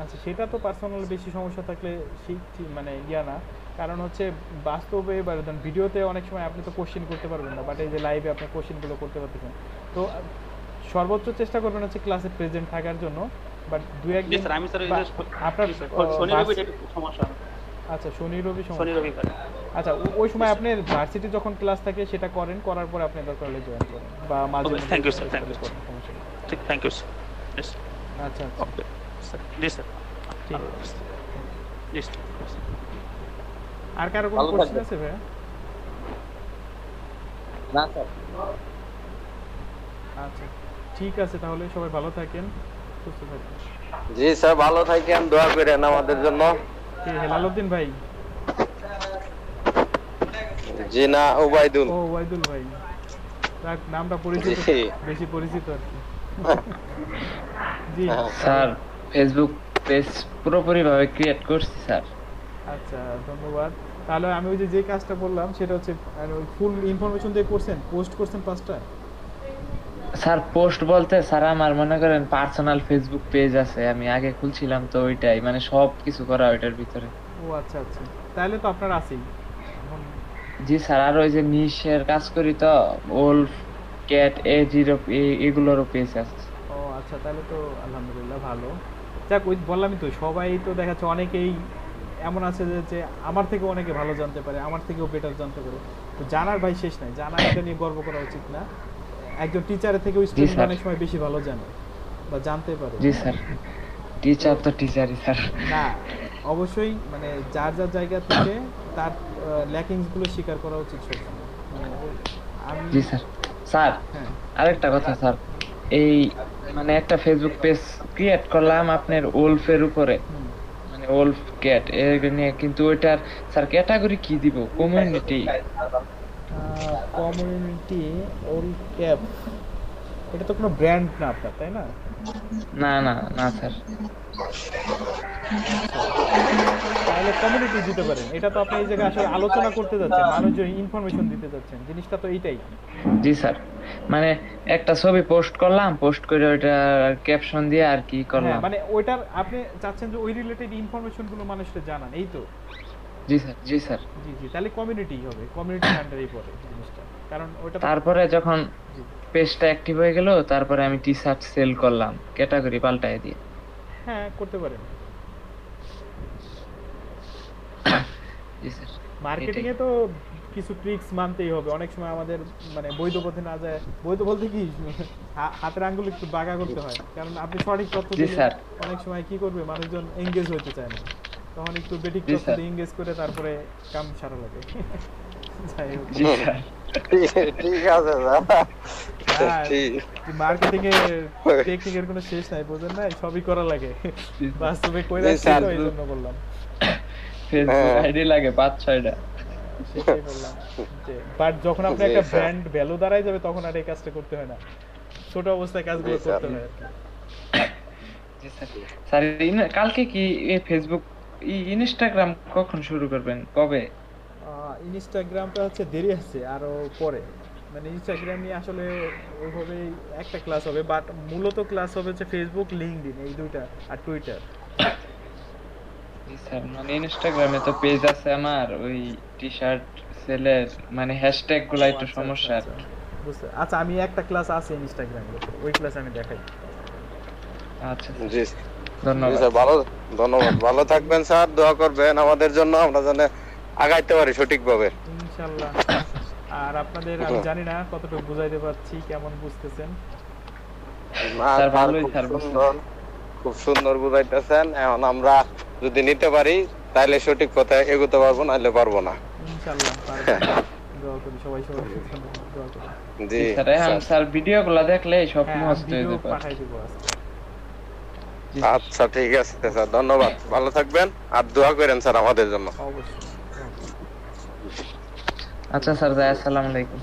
আচ্ছা, সেটা তো পার্সোনাল বেশি সমস্যা থাকলে মানে না, কারণ হচ্ছে বাস্তবে বা ভিডিওতে অনেক সময় আপনি তো কোশ্চেন করতে পারবেন না, বাট এই যে লাইভে আপনি কোশ্চেনগুলো করতে পারতেছেন, তো সর্বোচ্চ চেষ্টা করবেন হচ্ছে ক্লাসে প্রেজেন্ট থাকার জন্য। বাট দুই একদিন স্যার আমি স্যার আপনার শনি রবি সমস্যা। আচ্ছা, শনি রবি শনি রবি করে। আচ্ছা, ওই সময় আপনি ভার্সিটি যখন ক্লাস থাকে সেটা করেন, করার পরে আপনি দরকার হলে জয়েন করেন বা মাঝে মাঝে। Thank you sir, thank you ঠিক, থ্যাংক ইউ স্যার। আচ্ছা ওকে স্যার, জি স্যার ঠিক আছে জি স্যার। আর কারো কোনো কোশ্চেন আছে ভাই? না স্যার। আচ্ছা, ঠিক আছে, তাহলে সবাই ভালো থাকেন, সুস্থ থাকেন। জি স্যার, ভালো থাকেন, দোয়া করেন আমাদের জন্য। হেলালউদ্দিন ভাই? জি না, ওবাইদুল। ও ওবাইদুল ভাই, তার নামটা পরিচিত, বেশি পরিচিত আর কি। জি স্যার, ফেসবুক পেজ পুরোপুরি ভাবে ক্রিয়েট করছি স্যার। আচ্ছা, ধন্যবাদ। তাহলে আমি ওই যে কাজটা বললাম সেটা হচ্ছে ফুল ইনফরমেশন দিয়ে করছেন, পোস্ট করছেন 5টা? স্যার পোস্ট বলতে স্যার আমার মনে করেন পার্সোনাল ফেসবুক পেজ আছে, আমি আগে খুলছিলাম তো ওইটাই, মানে সব কিছু করা ওইটার ভিতরে। ও আচ্ছা আচ্ছা, তাহলে তো আপনার আছেই। জি স্যার, আর ওই যে নিশের কাজ করি তো, ওলফ ক্যাট A0 এগুলোরও পেজ আছে। ও আচ্ছা, তাহলে তো আলহামদুলিল্লাহ ভালো। যাক, ওই বললামই তো, সবাই তো দেখাচ্ছে অনেকেই এমন আছে যে আমার থেকে অনেকে ভালো জানতে পারে, আমার থেকেও বেটার জানতে পারে, তো জানার ভাই শেষ নাই, জানা এটা নিয়ে গর্ব করা উচিত না। একজন টিচারের থেকেও স্টুডেন্ট অনেক সময় বেশি ভালো জানে বা জানতে পারে। জি স্যার, টিচার তো টিচারই স্যার। না, অবশ্যই মানে যার যার জায়গা থেকে তার ল্যাকিংস গুলো স্বীকার করা উচিত সবসময়। জি স্যার। স্যার আরেকটা কথা স্যার, এই মানে একটা ফেসবুক পেজ ক্রিয়েট করলাম আপনার ওলফের উপরে, মানে ওলফ ক্যাট এর নিয়ে, কিন্তু ওইটার স্যার ক্যাটাগরি কি দিব? কমিউনিটি ওল ক্যাপ, এটা তো কোনো ব্র্যান্ড না আপনার, তাই না? না না না স্যার। তাহলে কমিউনিটি দিতে পারেন, এটা তো আপনি এই জায়গায় আসলে আলোচনা করতে যাচ্ছেন, মানুষজন ইনফরমেশন দিতে যাচ্ছেন, জিনিসটা তো এইটাই। জি স্যার, মানে একটা ছবি পোস্ট করলাম, পোস্ট করে ওইটা ক্যাপশন দিয়ে আর কি করলাম, মানে ওইটার আপনি চাচ্ছেন যে ওই রিলেটেড ইনফরমেশন গুলো মানুষকে জানান, এই তো? জি স্যার, জি স্যার। জি জি, তাহলে কমিউনিটি হবে, কমিউনিটির আন্ডারেই পড়ে জিনিসটা, কারণ ওইটা। তারপরে যখন পেজটা অ্যাক্টিভ হয়ে গেল, তারপরে আমি টি-শার্ট সেল করলাম, ক্যাটাগরি পাল্টায় দিয়ে। হ্যাঁ, করতে পারেন। জি স্যার। মার্কেটিং এ তো কিছু ট্রিক্স মানতেই হবে। অনেক সময় আমাদের মানে বৈধ পথে না যায়, বৈধ বলতে কি হাতের আঙ্গুল একটু বাঁকা করতে হয়, কারণ আপনি সঠিক তথ্য জি দিলে স্যার। অনেক সময় কি করবে, মানুষজন এঙ্গেজ হতে চায় না, তখন একটু বেঠিক জি তথ্য স্যার। দিয়ে এঙ্গেজ করে তারপরে কাম সারা লাগে। যাই হোক, জি স্যার। ঠিক আছে স্যার ঠিক মার্কেটিং এর টেকনিকের কোনো শেষ নাই, বুঝেন না, সবই করা লাগে, বাস্তবে কই জি রাখছি স্যার। তো এইজন্য বললাম। ফেসবুক আইডি লাগে 5-6টা। সেটাই বললাম যে বাট যখন আপনি জি একটা স্যার। ব্র্যান্ড ভ্যালু দাঁড়ায় যাবে তখন আর এই কাজটা করতে হয় না, ছোট অবস্থায় কাজগুলো জি স্যার। করতে হয় আর কি। জি স্যার। স্যার কালকে কি এই ফেসবুক ইনস্টাগ্রাম কখন শুরু করবেন, কবে? ইনস্টাগ্রামটা হচ্ছে দেরি আছে আরো পরে, মানে ইনস্টাগ্রাম নিয়ে আসলে ওইভাবে একটা ক্লাস হবে, বাট মূলত ক্লাস হবে হচ্ছে ফেসবুক, লিঙ্কডইন, এই দুইটা, আর টুইটার। জি স্যার, মানে ইনস্টাগ্রামে তো পেজ আছে আমার, ওই টি শার্ট সেলের মানে হ্যাশট্যাগ গুলো একটু সমস্যা আর কি। বুঝতে, আচ্ছা আমি একটা ক্লাস আছে ইনস্টাগ্রামে, ওই ক্লাস আমি দেখাই। আচ্ছা জি ধন্যবাদ স্যার, ধন্যবাদ, ভালো থাকবেন স্যার, দোয়া করবেন আমাদের জন্য, আমরা যেন আগাইতে পারি সঠিকভাবে ইনশাআল্লাহ। আর আপনাদের আমি জানি না কতটুকু বুঝাইতে পারছি, কেমন বুঝতেছেন? না, স্যার ভালোই খুব স্যার সুন্দর, খুব সুন্দর বুঝাইতেছেন। এখন আমরা যদি নিতে পারি তাহলে সঠিক পথে এগোতে পারবো, নাহলে পারবো না। ইনশাআল্লাহ পারবেন। দোয়া করি সবাই সবার জন্য দোয়া করি। জি স্যার, এখন স্যার ভিডিও গুলা দেখলে সব হ্যাঁ, মুখস্থ হয়ে ভিডিও যাবে। পাঠাই দেব আজকে। আচ্ছা ঠিক আছে স্যার, ধন্যবাদ, ভালো থাকবেন আর দোয়া করেন স্যার আমাদের জন্য। অবশ্যই। আচ্ছা স্যার, আসসালামু আলাইকুম।